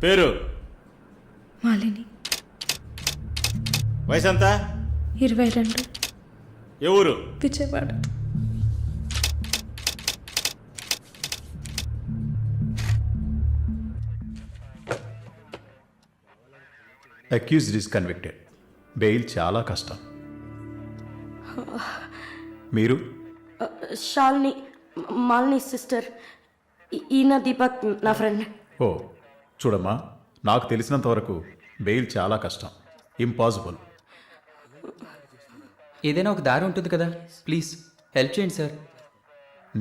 పేరు మాలిని. వయసు ఎంత? 22. ఏ ఊరు? Vijayawada. Accused is convicted. Bail చాలా కష్టం. మీరు? షాల్ని, మాలిని సిస్టర్. ఈయన దీపక్ నా ఫ్రెండ్. ఓ చూడమ్మా, నాకు తెలిసినంత వరకు బెయిల్ చాలా కష్టం, ఇంపాసిబుల్. ఏదైనా ఒక దారి ఉంటుంది కదా, ప్లీజ్ హెల్ప్ చేయండి సార్.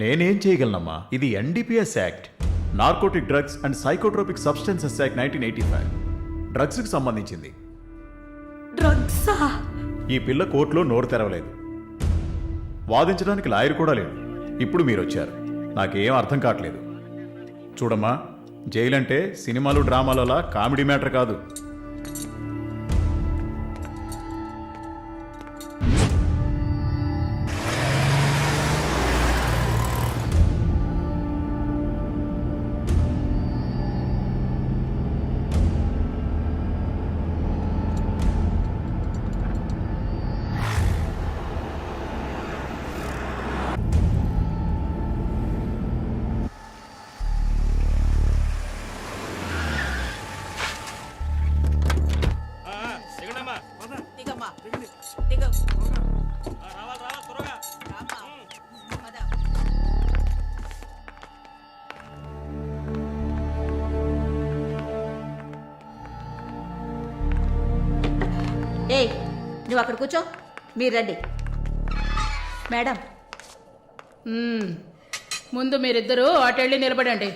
నేనేం చేయగలనమ్మా? ఇది NDPS act, narcotic drugs and psychotropic substances act 1985, డ్రగ్స్కి సంబంధించింది. డ్రగ్సా? ఈ పిల్ల కోర్టులో నోరు తెరవలేదు, వాదించడానికి లాయర్ కూడా లేడు. ఇప్పుడు మీరు వచ్చారు, నాకేం అర్థం కావట్లేదు. చూడమ్మా, జైలు అంటే సినిమాలు డ్రామాలలా కామెడీ మ్యాటర్ కాదు. ఏయ్, నువ్వు అక్కడ కూర్చో, మీరు రండి. మేడం, ముందు మీరిద్దరూ అటెళ్ళి నిలబడండి.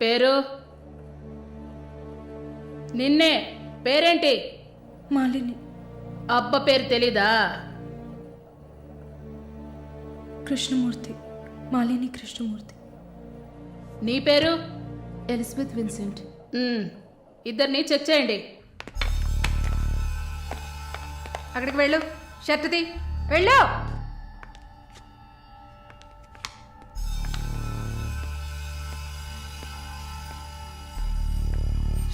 పేరు? నిన్నే. పేరేంటి? మాలిని. అబ్బ పేరు తెలీదా? కృష్ణమూర్తి. మాలిని కృష్ణమూర్తి. నీ పేరు? Elizabeth Vincent. ఇద్దరిని చెక్ చేయండి. అక్కడికి వెళ్ళు, షర్ట్ తీ, వెళ్ళు.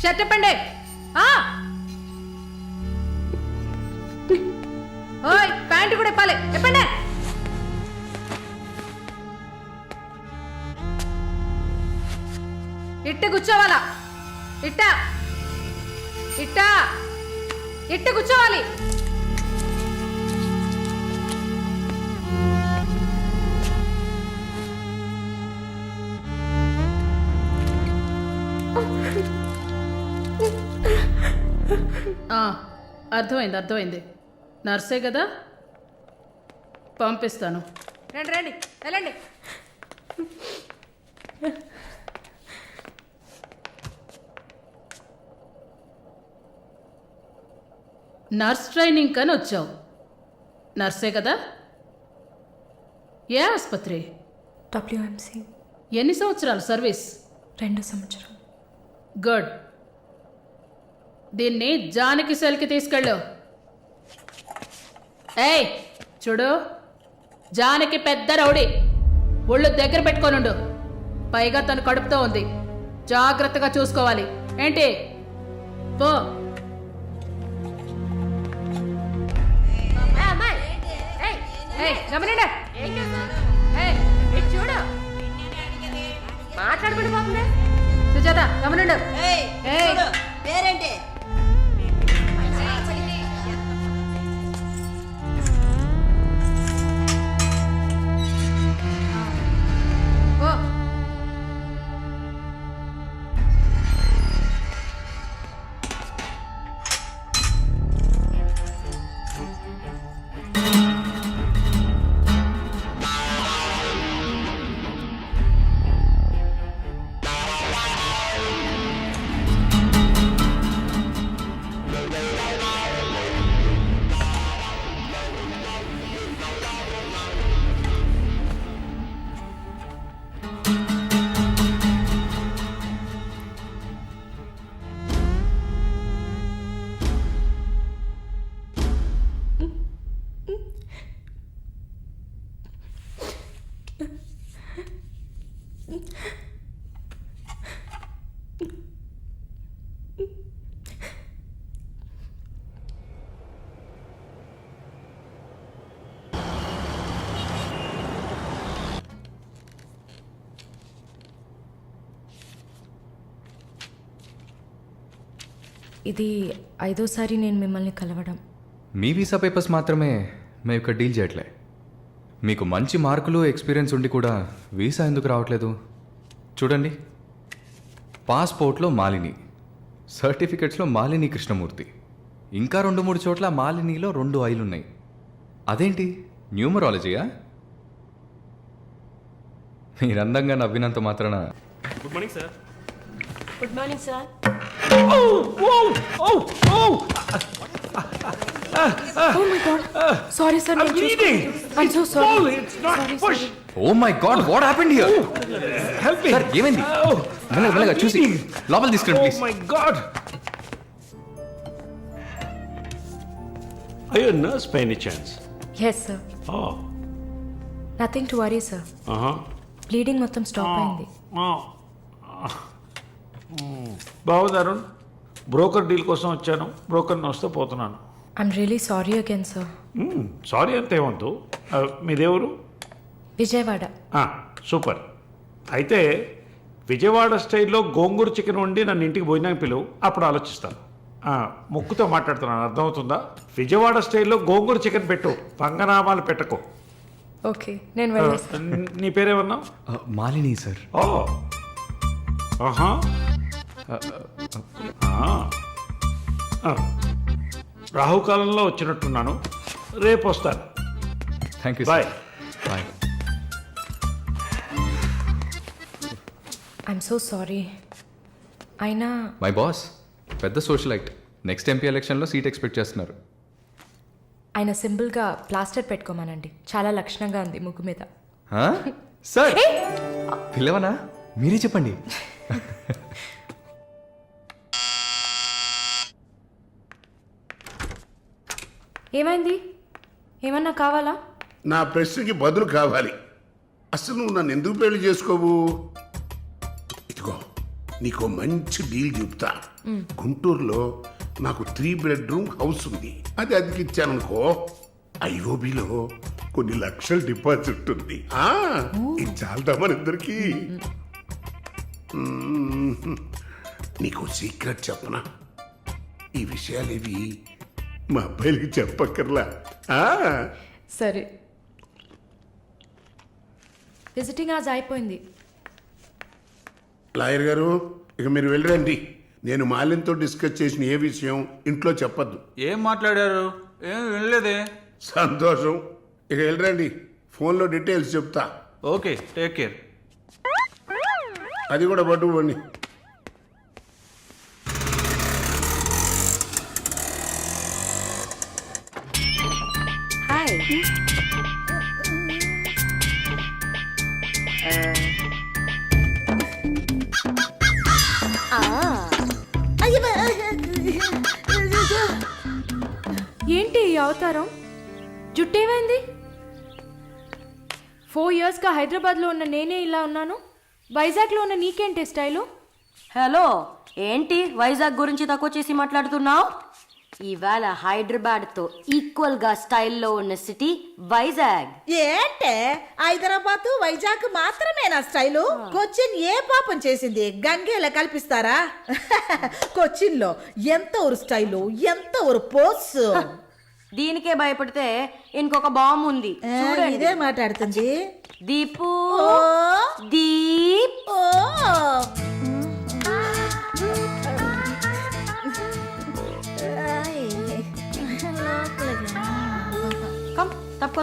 షర్ట్ ఇప్పండి. ఓయ్, ప్యాంటు కూడా ఇప్పాలి, ఇప్పండి. ఇట్ట కూర్చోవాలా? ఇట్ట ఇట్ట ఇట్ట కూర్చోవాలి. అర్థమైంది, అర్థమైంది. నర్సే కదా, పంపిస్తాను. రండి రండి, వెళ్ళండి. నర్స్ ట్రైనింగ్ అని వచ్చావు, నర్సే కదా? ఏ ఆసుపత్రి? డబ్ల్యూఎంసీ. ఎన్ని సంవత్సరాలు సర్వీస్? 2 సంవత్సరం. గుడ్. దీన్ని జానకి సెల్కి తీసుకెళ్ళు. ఏయ్ చూడు, జానకి పెద్ద రౌడీ, ఒళ్ళు దగ్గర పెట్టుకోనుండు. పైగా తను కడుపుతో ఉంది, జాగ్రత్తగా చూసుకోవాలి. ఏంటి? పో. గమనండి, చూడు, మాట్లాడుకుంటూ పోతుంది. సుజాత, గమనండు. పేరేంటి? ఇది 5వ సారి నేను మిమ్మల్ని కలవడం. మీ వీసా పేపర్స్ మాత్రమే మేము ఇక్కడ డీల్ చేయట్లే. మీకు మంచి మార్కులు ఎక్స్పీరియన్స్ ఉండి కూడా వీసా ఎందుకు రావట్లేదు? చూడండి, పాస్పోర్ట్లో మాలిని, సర్టిఫికెట్స్లో మాలిని కృష్ణమూర్తి, ఇంకా 2-3 చోట్ల మాలినిలో 2 ఐలు ఉన్నాయి. అదేంటి న్యూమరాలజీయా? మీరు అందంగా నవ్వినంత మాత్రాన good morning sir. Sorry sir, I'm so sorry. Oh my God, what happened here? Sir ఏమైంది? మెల్లగా చూసి లోపల తీసుకురండి please. Oh my God! Are you a nurse by any chance? Yes sir. Oh. Nothing to worry sir. Uh-huh. Bleeding మొత్తం stop అయింది. బాగుంది Arun. Broker deal కోసం వచ్చాను. బ్రోకర్ని వస్తే పోతున్నాను. I'm really sorry again sir. Sorry అంతేమొద్దు. మీదేవరు? విజయవాడ. సూపర్. అయితే విజయవాడ స్టైల్లో గోంగూర చికెన్ వండి నన్ను ఇంటికి భోజనానికి పిలువు, అప్పుడు ఆలోచిస్తాను. ముక్కుతో మాట్లాడుతున్నాను, అర్థమవుతుందా? విజయవాడ స్టైల్లో గోంగూర చికెన్ పెట్టు, పంగనామాలు పెట్టకు. ఓకే, నేను వెళ్ళేస్తాను. నీ పేరేమన్నావు? మాలిని సార్. ఓ, ఆహా. రాహుకాలంలో వచ్చినట్టున్నాను. రేపు వస్తాను. Thank you bye. Bye. I'm so sorry. అయినా మై బాస్ పెద్ద సోషలైట్, నెక్స్ట్ ఎంపీ ఎలక్షన్లో సీట్ ఎక్స్పెక్ట్ చేస్తున్నారు. ఆయన సింపుల్గా ప్లాస్టర్ పెట్టుకోమనండి, చాలా లక్షణంగా ఉంది ముగ్గు మీద. సార్ పిల్లవనా? మీరే చెప్పండి. ఏమైంది? ఏమన్నా కావాలా? నా ప్రశ్నకి బదులు కావాలి. అసలు నువ్వు నన్ను ఎందుకు పెళ్లి చేసుకోవు? ఇదిగో నీకు మంచి డీల్ చెప్తా. గుంటూరులో నాకు 3 బెడ్రూమ్ హౌస్ ఉంది. అది అదికిచ్చాననుకో, ఐఓబిలో కొన్ని లక్షల డిపాజిట్ ఉంది. ఇది చాలదా మన ఇద్దరికి? నీకు సీక్రెట్ చెప్పనా? ఈ విషయాలేవి మా అబ్బాయిలకి చెప్పక్కర్లా. సరే. విజిటింగ్ ఆజ్ అయిపోయింది. లాయర్ గారు, ఇక మీరు వెళ్ళరండి. నేను మాలిన్తో డిస్కస్ చేసిన ఏ విషయం ఇంట్లో చెప్పద్దు. ఏం మాట్లాడారు? ఏం వినలేదే. సంతోషం. ఇక వెళ్ళరండి, ఫోన్లో డీటెయిల్స్ చెప్తా. Okay, take care. అది కూడా పట్టుకోండి. హాయ్. ఏంటి ఈ అవతారం? జుట్టేమైంది? 4 ఇయర్స్గా హైదరాబాద్లో ఉన్న నేనే ఇలా ఉన్నాను, వైజాగ్లో ఉన్న నీకేంటి స్టైలు? హలో, ఏంటి వైజాగ్ గురించి తక్కువ చేసి మాట్లాడుతున్నావు? ఇవాళ హైదరాబాద్తో ఈక్వల్గా స్టైల్లో ఉన్న సిటీ వైజాగ్. ఏంటే హైదరాబాద్ వైజాగ్ మాత్రమేనా స్టైలు? కొచ్చిన్ ఏ పాపం చేసింది? గంగేలా కల్పిస్తారా? కొచ్చిన్ లో ఎంత ఒక స్టైలు, ఎంత ఒక పోస్. దీనికే భయపడితే ఇంకొక బాంబు ఉంది చూడండి. ఇదే మాట్లాడుతుంది. దీపు ఓ, దీప్. ఓ.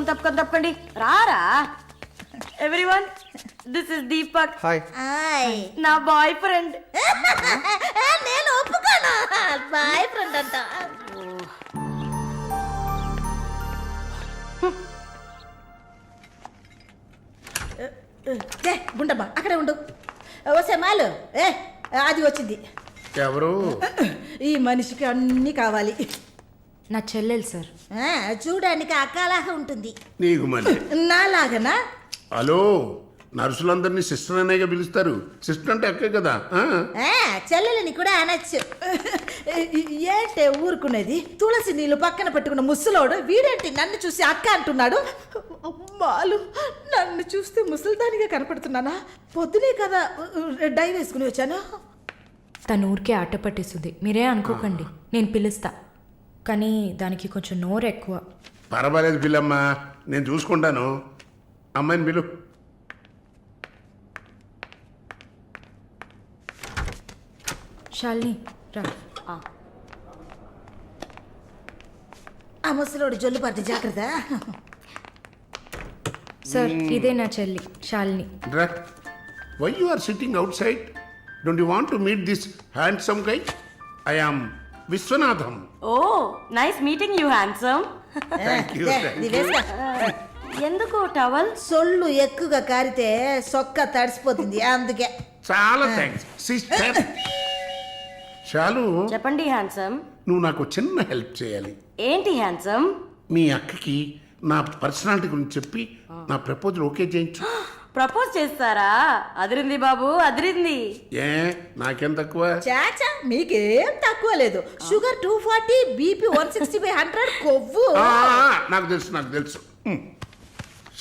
తప్పకండి రారా. Everyone, this is Deepak. Hi. నా బాయ్ ఫ్రెండ్. నేను ఒప్పుకోను. బాయ్ ఫ్రెండ్ అంట. గుండమ్మా అక్కడే ఉండు. ఓసే మాలు, అది వచ్చింది. ఎవరు? ఈ మనిషికి అన్నీ కావాలి. నా చెల్లెలు సార్. చూడడానికి అక్కలాగా ఉంటుంది. నీకు మళ్ళీ నాలాగనా? హలో, నర్సులందరినీ సిస్టర్ అనేగా పిలుస్తారు. సిస్టర్ అంటే అక్కే కదా. చెల్లెలని కూడా అనొచ్చు. ఏంటే ఊరుకునేది? తులసి నీళ్ళు పక్కన పెట్టుకున్న ముసలోడు వీడేంటి నన్ను చూసి అక్క అంటున్నాడు? అమ్మాలు, నన్ను చూస్తే ముసలిదానిగా కనపడుతున్నానా? పొద్దునే కదా డై వేసుకుని వచ్చాను. తను ఊరికే ఆట పట్టిస్తుంది, మీరే అనుకోకండి. నేను పిలుస్తా, కానీ దానికి కొంచెం నోరు ఎక్కువ. పర్వాలేదు పిల్లమ్మ, నేను చూసుకుంటాను. అమ్మాయిని పిలు. శాలిని రా. ఆ ముసలోడు జొల్లు పట్టి జాగ్రత్త. సార్, ఇదే నా చెల్లి Shalini. Why you are sitting outside? Don't you want to meet this handsome guy? I am Viswanatham. Oh nice meeting you handsome. Thank you. ఎందుకు టవల్? సొల్లు ఎక్కువగా కారితే సొక్క తడిసిపోతుంది, అందుకే. చాలా థ్యాంక్స్ సిస్టర్. చాలు. చెప్పండి హ్యాండ్సమ్. నువ్వు నాకు చిన్న హెల్ప్ చేయాలి. ఏంటి హ్యాండ్సమ్? మీ అక్కకి నా పర్సనాలిటీ గురించి చెప్పి నా ప్రపోజల్ ఓకే చేయించు. ప్రపోజ్ చేస్తారా? అదిరింది బాబు, అదిరింది. ఏ నాకేం తక్కువ? చాచా మీకేం తక్కువ లేదు. షుగర్ 240, బీపీ 160/100, కొవ్వు. నాకు తెలుసు.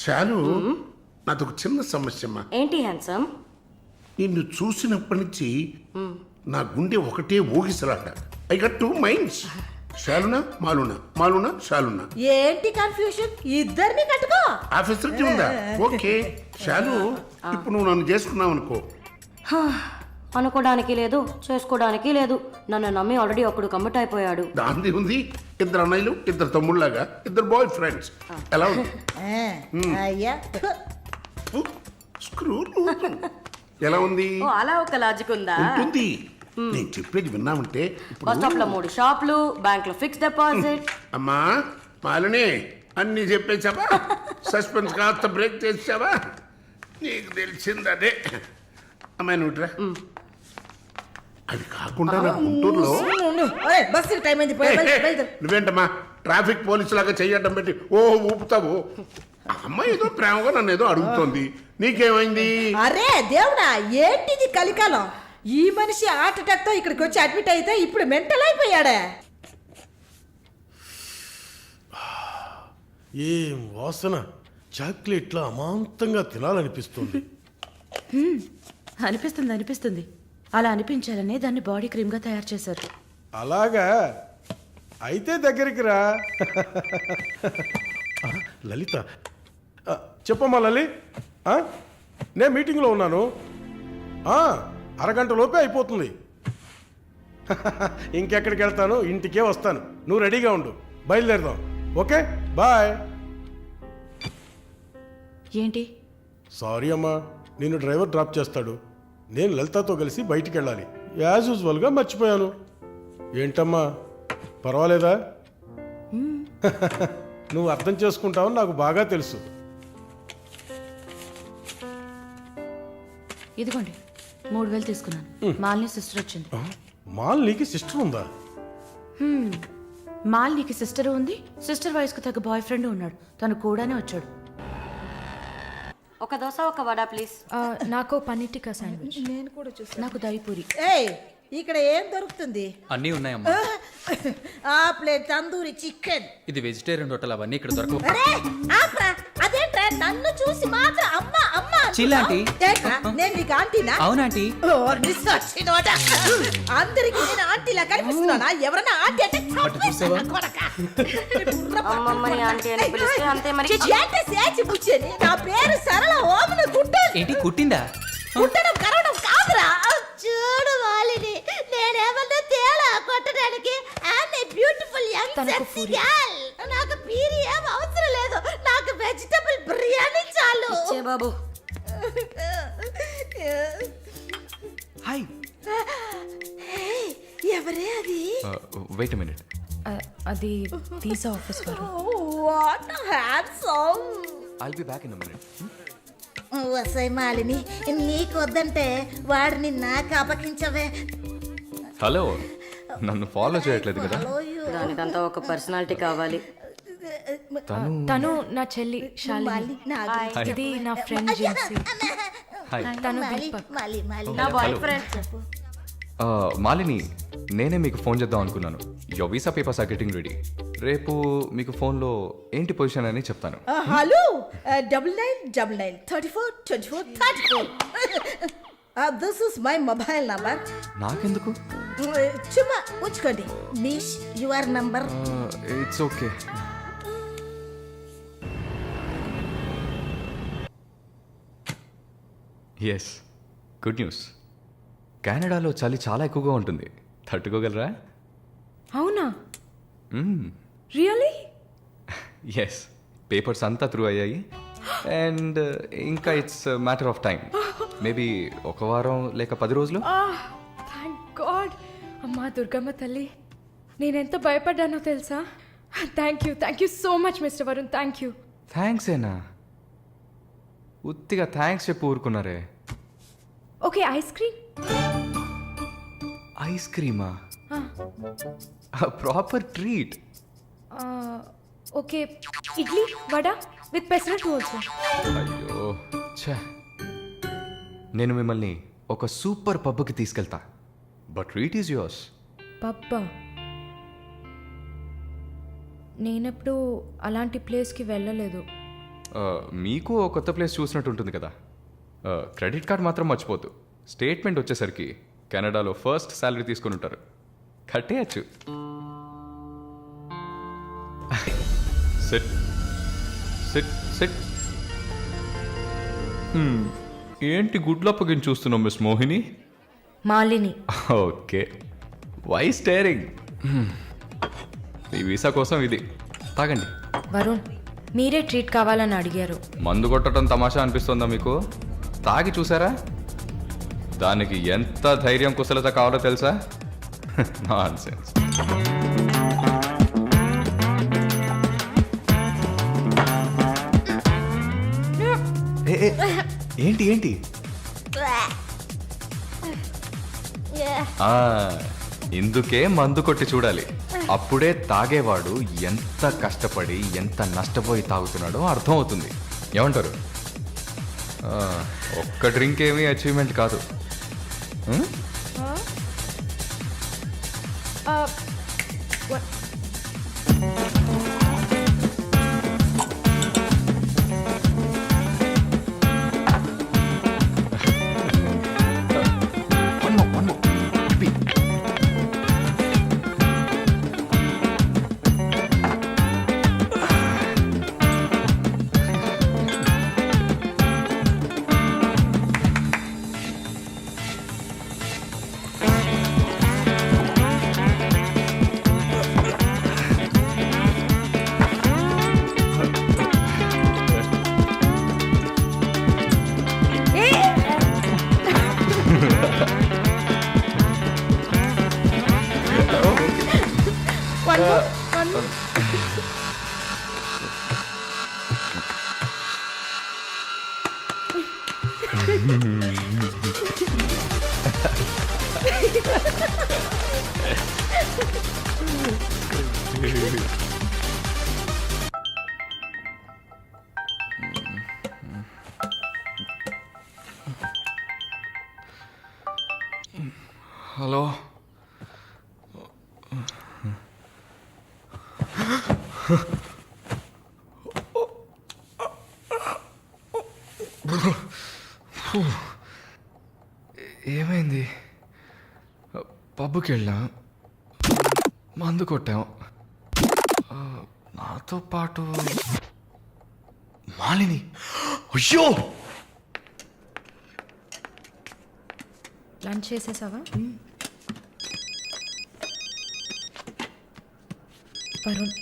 చాలు. నాది ఒక చిన్న సమస్యమ్మా. ఏంటి హ్యాండ్సమ్? నిన్ను చూసినప్పటి నుంచి నా గుండె ఒకటే ఊగిసలాట. I got 2 minds. శాలునా మాలునా, మాలునా శాలునా. ఏంటి కన్ఫ్యూషన్? ఇద్దరిని కట్టుకో. ఆఫీసర్కి ఉందా? ఓకే. శాలు, ఇప్పుడు నువ్వు నన్ను చేసుకున్నావు అనుకో. అనుకోవడానికి లేదు, చేసుకోవడానికి లేదు. నన్ను నమ్మి ఆల్రెడీ ఒకడు కమిట్ అయిపోయాడు. దాంది ఉంది. 2 అన్నయ్యలు, 2 తమ్ముళ్ళలాగా, 2 బాయ్ ఫ్రెండ్స్. ఎలా ఉంది? అయ్యా స్క్రూ. ఎలా ఉంది? ఓ అలా ఒక లాజిక్ ఉందా? ఉంటుంది. నేను చెప్పేది విన్నామంటే బస్ స్టాప్ లో 3 షాపులు, బ్యాంక్ లో ఫిక్స్ డిపాజిట్. అమ్మా మాలిని, అన్నీ చెప్పేసావా? సస్పెన్స్ కాస్త బ్రేక్ చేసావా? నీకు తెలిసింది అదే. అమ్మాయి నువ్వుట్రా. అది కాకుండా నా గుంటూరులో బస్సు టైం అయింది. నువ్వేంటమ్మా ట్రాఫిక్ పోలీసు లాగా చెయ్యడం పెట్టి ఊపుతావు? ఆ అమ్మాయి ఏదో ప్రేమగా నన్ను ఏదో అడుగుతోంది. నీకేమైంది? అరే దేవుడా, ఏంటిది కలికాలం? ఈ మనిషి హార్ట్ అటాక్ తో ఇక్కడికి వచ్చి అడ్మిట్ అయితే ఇప్పుడు మెంటల్ అయిపోయాడే. ఏం వాసన! చాక్లెట్లా అమాంతంగా తినాలనిపిస్తుంది. అనిపిస్తుంది. అలా అనిపించాలనే దాన్ని బాడీ క్రీమ్ గా తయారు చేశారు. అలాగా? అయితే దగ్గరికి రా. లలిత, చెప్పమ్మా లలి. నేను మీటింగ్లో ఉన్నాను. అరగంట లోపే అయిపోతుంది. ఇంకెక్కడికి వెళ్తాను? ఇంటికే వస్తాను. నువ్వు రెడీగా ఉండు, బయలుదేరదాం. Okay, bye. ఏంటి? సారీ అమ్మా, నిన్ను డ్రైవర్ డ్రాప్ చేస్తాడు. నేను లలితతో కలిసి బయటికి వెళ్ళాలి. యాజ్ యూజువల్గా మర్చిపోయాను. ఏంటమ్మా, పర్వాలేదా? నువ్వు అర్థం చేసుకుంటావని నాకు బాగా తెలుసు. ఇదిగోండి 3000 తీసుకున్నాను. మాలిని సిస్టర్ వచ్చింది. మాలినికి సిస్టర్ ఉందా? మాలినికి సిస్టర్ ఉంది. సిస్టర్ వయసుకు తగ్గ బాయ్ ఫ్రెండ్ ఉన్నాడు. తను కూడానే వచ్చాడు. ఒక దోశ, ఒక వడ ప్లీజ్. నాకు పన్నీర్ టిక్కా శాండ్విచ్. నేను కూడా చూసాను. నాకు దహిపూరి. ఏయ్, ఇక్కడ ఏం దొరుకుతుంది? అన్నీ ఉన్నాయమ్మా. ఆ ప్లేట్ తందూరి చికెన్. ఇది వెజిటేరియన్ హోటల్, అవన్నీ ఇక్కడ దొరకవు. అరే ఆప్రా, అదేంట్రా నన్ను చూసి మాత్రం అమ్మ అమ్మ చిల్లాంటి. ఏంట్రా, నేను నీకు ఆంటీనా? అవునాంటీ. అందరికి నేను ఆంటీలా కనిపిస్తున్నానా? ఎవరన్నా ఆంటీ అంటే చంపేస్తాను కొడకా. అమ్మమ్మని ఆంటీ అని పిలిస్తే అంతే మరి. ఏంటి సేచి బుచ్చేని? నా పేరు సరళ ఓమన గుంటూరు. ఏంటి కుట్టిందా? కుట్టడం కరవడం కాదురా. చూడు వాలిని, నేనేమన్నా తేలా కొట్టడానికి. I'm a beautiful young sexy girl. నాకు పీరి ఏం అవసరం లేదు. నాకు వెజిటబుల్ బిర్యానీ చాలు. ఇచ్చే బాబు. హాయ్. ఎవరే అది? Wait minute. అది వీసా ఆఫీస్ వారు. What handsome. I'll be back in a minute. వసై మాలిని, నీకు వద్దంటే వాడిని నాకు అపకించవే. హలో, నన్ను ఫాలో చేయట్లేదు కదా? దానికంతా ఒక పర్సనాలిటీ కావాలి. తను నా చెల్లి శాలిని. ఇది నా ఫ్రెండ్ జిన్సీ. తను దీపక్. నా బాయ్ ఫ్రెండ్. మాలిని, నేనే మీకు ఫోన్ చేద్దాం అనుకున్నాను. Your visa papers are getting ready. రేపు మీకు ఫోన్లో ఏంటి పొజిషన్ అని చెప్తాను. Hello, 9999 34 24 34. This is my mobile number. నాకెందుకు? చుమ్మా ఉంచుకోండి. Miss your number. It's okay. Yes, good news. కెనడాలో చలి చాలా ఎక్కువగా ఉంటుంది. తట్టుకోగలరా? అవునా? రియలీ? ఎస్, పేపర్స్ అంతా త్రూ అయ్యాయి. అండ్ ఇంకా it's matter of time. Maybe 1 వారం లేక 10 రోజులు. Thank God. అమ్మా దుర్గమ్మ తల్లి, నేనెంత భయపడ్డానో తెలుసా? Thank you so much mister Varun. Thank you. Thanks ఏనా? ఉత్తిగా థ్యాంక్స్ చెప్పి ఊరుకున్నారే. Okay, ice cream. ఐస్ క్రీమా? Proper treat. Okay, idli vada with pesarattu also. అయ్యో ఛే, నేను మిమ్మల్ని ఒక సూపర్ పబ్కి తీసుకెళ్తా. But treat is yours. పబ్బా? నేనెప్పుడు అలాంటి ప్లేస్కి వెళ్ళలేదు. మీకు ఒక కొత్త ప్లేస్ చూసినట్టు ఉంటుంది కదా. క్రెడిట్ కార్డ్ మాత్రం మర్చిపోద్దు. స్టేట్మెంట్ వచ్చేసరికి కెనడాలో ఫస్ట్ శాలరీ తీసుకుని ఉంటారు. కట్టేయచ్చు. Sit sit sit. ఏంటి గుడ్లప్పగిని చూస్తున్నాం miss Mohini? Malini. Okay, why staring? మీ వీసా కోసం ఇది తాగండి. వరుణ్, మీరే ట్రీట్ కావాలని అడిగారు. మందు కొట్టడం తమాషా అనిపిస్తుందా మీకు? తాగి చూసారా? దానికి ఎంత ధైర్యం కుశలత కావాలో తెలుసా? నాన్సెన్స్. ఏంటి ఏంటి? ఇందుకే మందు కొట్టి చూడాలి. అప్పుడే తాగేవాడు ఎంత కష్టపడి ఎంత నష్టపోయి తాగుతున్నాడో అర్థమవుతుంది. ఏమంటారు? ఒక్క డ్రింక్ ఏమీ అచీవ్మెంట్ కాదు. హలో, ఏమైంది? పబ్కి వెళ్ళాం, మందు కొట్టాం. నాతో పాటు మాలిని. అయ్యో, లంచ్ చేసేసావా? వరుణ్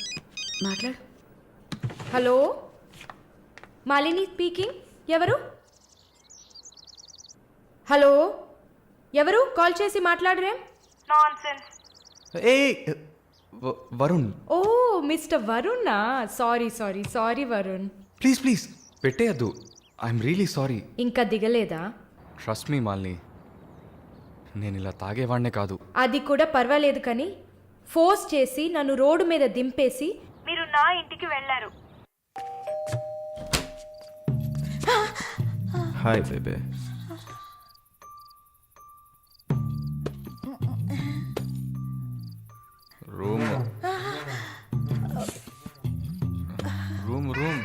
మాట్లాడు. Hello, Malini speaking. ఎవరు? హలో, ఎవరు? కాల్ చేసి మాట్లాడరేం? ఏ వరుణ్. ఓ మిస్టర్ వరుణా? సారీ వరుణ్. ప్లీజ్ ప్లీజ్ పెట్టేయద్దు. I'm really sorry. ఇంకా దిగలేదా? ట్రస్ట్ మీ మాలిని, నేను ఇలా తాగేవాడినే కాదు. అది కూడా పర్వాలేదు, కానీ ఫోర్స్ చేసి నన్ను రోడ్డు మీద దింపేసి మీరు నా ఇంటికి వెళ్ళారు. Hi babe. Room room room.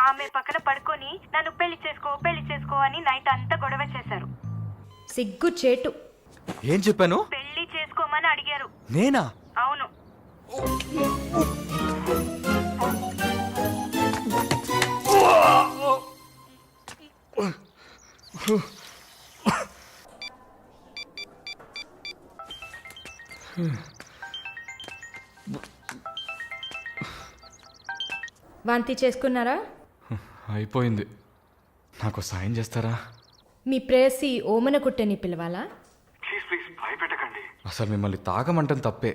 ఆమె పక్కన పడుకొని నన్ను పెళ్లి చేసుకో అని నైట్ అంతా గొడవ చేశారు. సిగ్గు చేటు. ఏం చెప్పాను? పెళ్లి చేసుకోమని అడిగారు. నేనా? అవును. వాంతి చేసుకున్నారా? అయిపోయింది. నాకు సాయం చేస్తారా? మీ ప్రేయసి ఓమన కుట్టని పిలవాలా? అసలు మిమ్మల్ని తాగమంటం తప్పే.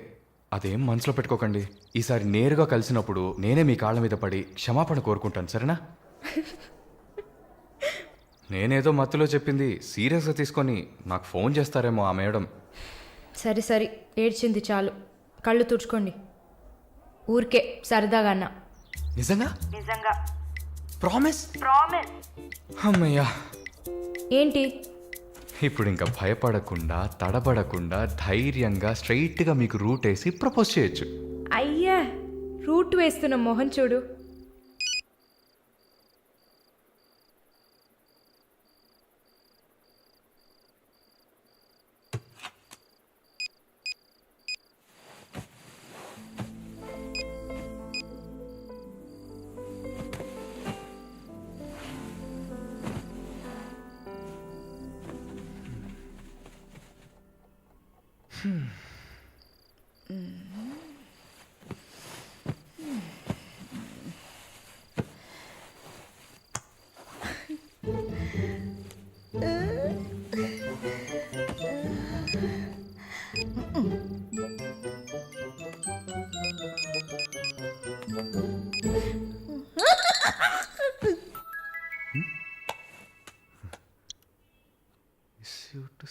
అదేం మనసులో పెట్టుకోకండి. ఈసారి నేరుగా కలిసినప్పుడు నేనే మీ కాళ్ళ మీద పడి క్షమాపణ కోరుకుంటాను, సరేనా? నేనేదో మత్తులో చెప్పింది సీరియస్గా తీసుకొని నాకు ఫోన్ చేస్తారేమో ఆ మేడం. సరే సరే, ఏడ్చింది చాలు. కళ్ళు తుడుచుకోండి. ఊరికే సరదాగా అన్నా. నిజంగా? నిజంగా. ప్రామిస్? ప్రామిస్. అమ్మయ్యా. ఏంటి? ఇప్పుడు ఇంకా భయపడకుండా తడబడకుండా ధైర్యంగా స్ట్రైట్గా మీకు రూట్ వేసి ప్రపోజ్ చేయొచ్చు. అయ్యా, రూట్ వేస్తున్న మొహం చూడు.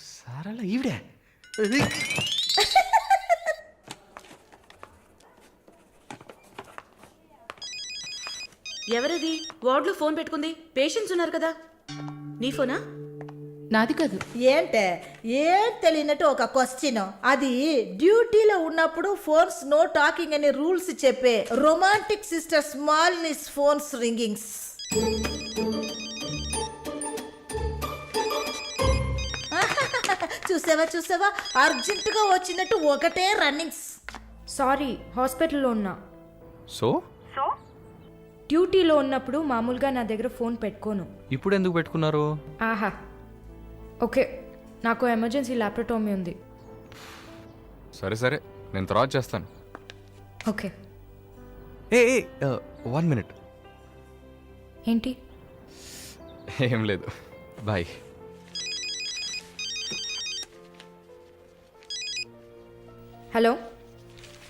సారలా ఈవిడే. ఎవరది వార్డులో ఫోన్ పెట్టుకుంది? పేషెంట్స్ ఉన్నారు కదా. నీ ఫోనా? నాది కాదు. ఏంటే ఏం తెలియనట్టు ఒక క్వశ్చన్. అది డ్యూటీలో ఉన్నప్పుడు ఫోన్స్ నో టాకింగ్ అనే రూల్స్ చెప్పే romantic sister smallness phones ringings. చూసావా అర్జెంటుగా వచ్చినట్టు ఒకటే రన్నింగ్స్. సారీ, హాస్పిటల్లో ఉన్నా. సో డ్యూటీలో ఉన్నప్పుడు మామూలుగా నా దగ్గర ఫోన్ పెట్టుకోను. ఇప్పుడు ఎందుకు పెట్టుకున్నారు? ఆహా, ఓకే. నాకు ఎమర్జెన్సీ ల్యాప్రటోమీ ఉంది. సరే సరే, నేను తర్వాత చేస్తాను. ఓకే. ఏ 1 minute. ఏంటి? ఏం లేదు, బాయ్. హలో,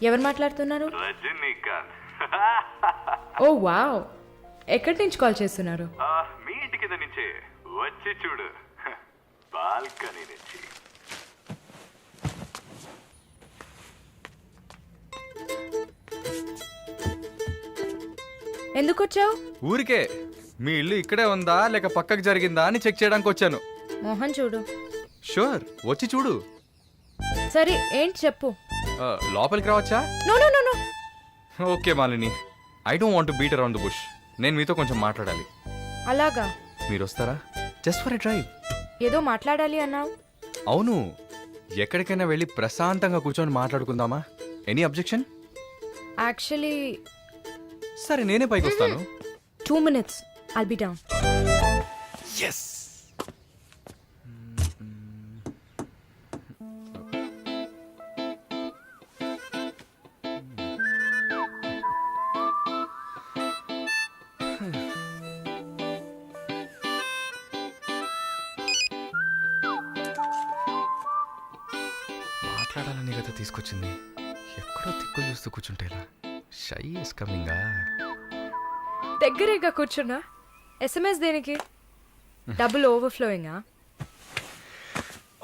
ఎవరు మాట్లాడుతున్నారు? ఓ వావ్, ఎక్కడి నుంచి కాల్ చేస్తున్నారు? మీ ఇంటి కింద నుంచే, వచ్చి చూడు, బాల్కనీ నుంచి. ఎందుకు వచ్చావు? ఊరికే. మీ ఇల్లు ఇక్కడే ఉందా లేక పక్కకు జరిగిందా అని చెక్ చేయడానికి వచ్చాను. మోహన్ చూడు. షూర్, వచ్చి చూడు. సరే, ఏంటి చెప్పు. లోపలికి రావచ్చా? No no no no. Okay Malini, I don't want to beat around the bush. నేను మీతో కొంచెం మాట్లాడాలి. అలాగా? మీరు వస్తారా? Just for a drive. ఏదో మాట్లాడాలి అన్నావు. అవును, ఎక్కడికైనా వెళ్ళి ప్రశాంతంగా కూర్చొని మాట్లాడుకుందామా? Any objection? యాక్చువల్లీ సరే, నేనే పైకి వస్తాను. 2 minutes, I'll be down. Yes. మాట్లాడాలని కదా తీసుకొచ్చింది. ఎక్కడో తిక్కులు చూస్తూ కూర్చుంటే ఇలా. Shy is కమింగా. దగ్గరేగా కూర్చున్నా. ఎస్ఎంఎస్ దేనికి? డబుల్ ఓవర్ఫ్లోయింగా?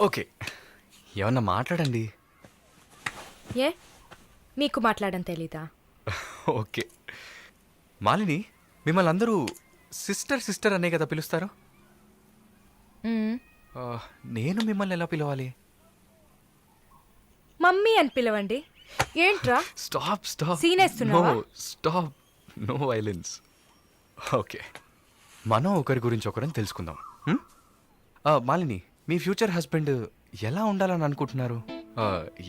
ఓకే, ఏమన్నా మాట్లాడండి. ఏ, మీకు మాట్లాడడం తెలీదా? ఓకే. మాలిని, మిమ్మల్ని అందరూ సిస్టర్ అనే కదా పిలుస్తారు? నేను మిమ్మల్ని ఎలా పిలవాలి? మమ్మీ అని పిలవండి. ఏంట్రా? స్టాప్. Scene వేస్తున్నావా? స్టాప్. No violence. ఓకే, మనం ఒకరి గురించి ఒకరం తెలుసుకుందాం. హ్మ్? మాలిని, మీ ఫ్యూచర్ హస్బెండ్ ఎలా ఉండాలని అనుకుంటున్నారు?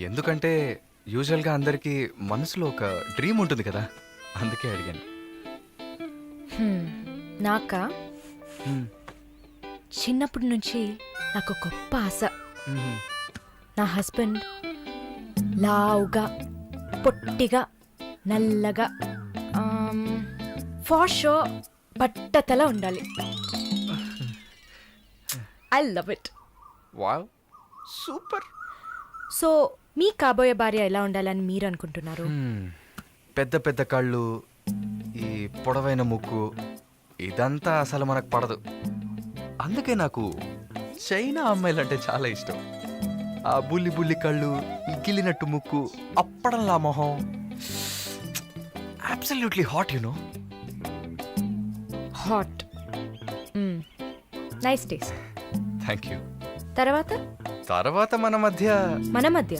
ఎందుకంటే యూజువల్గా అందరికీ మనసులో ఒక డ్రీమ్ ఉంటుంది కదా, అందుకే అడిగాను. నాకా హ్మ్. చిన్నప్పటి నుంచి నాకు గొప్ప ఆశ. మ్మ్. నా హస్బెండ్ లావుగా, పొట్టిగా, నల్లగా, ఫార్ షో బట్టతల ఉండాలి. I love it. Wow, super. So మీ కాబోయే భార్య ఎలా ఉండాలని మీరు అనుకుంటున్నారు? పెద్ద పెద్ద కళ్ళు, ఈ పొడవైన ముక్కు, ఇదంతా అసలు మనకు పడదు. అందుకే నాకు చైనా అమ్మాయిలంటే చాలా ఇష్టం. ఆ బుల్లి బుల్లి కళ్ళు, ఈ గిల్లినట్టు ముక్కు, అప్పడంలా మొహం, absolutely hot, you know. Hot. Nice taste. Thank you. తర్వాత మన మధ్య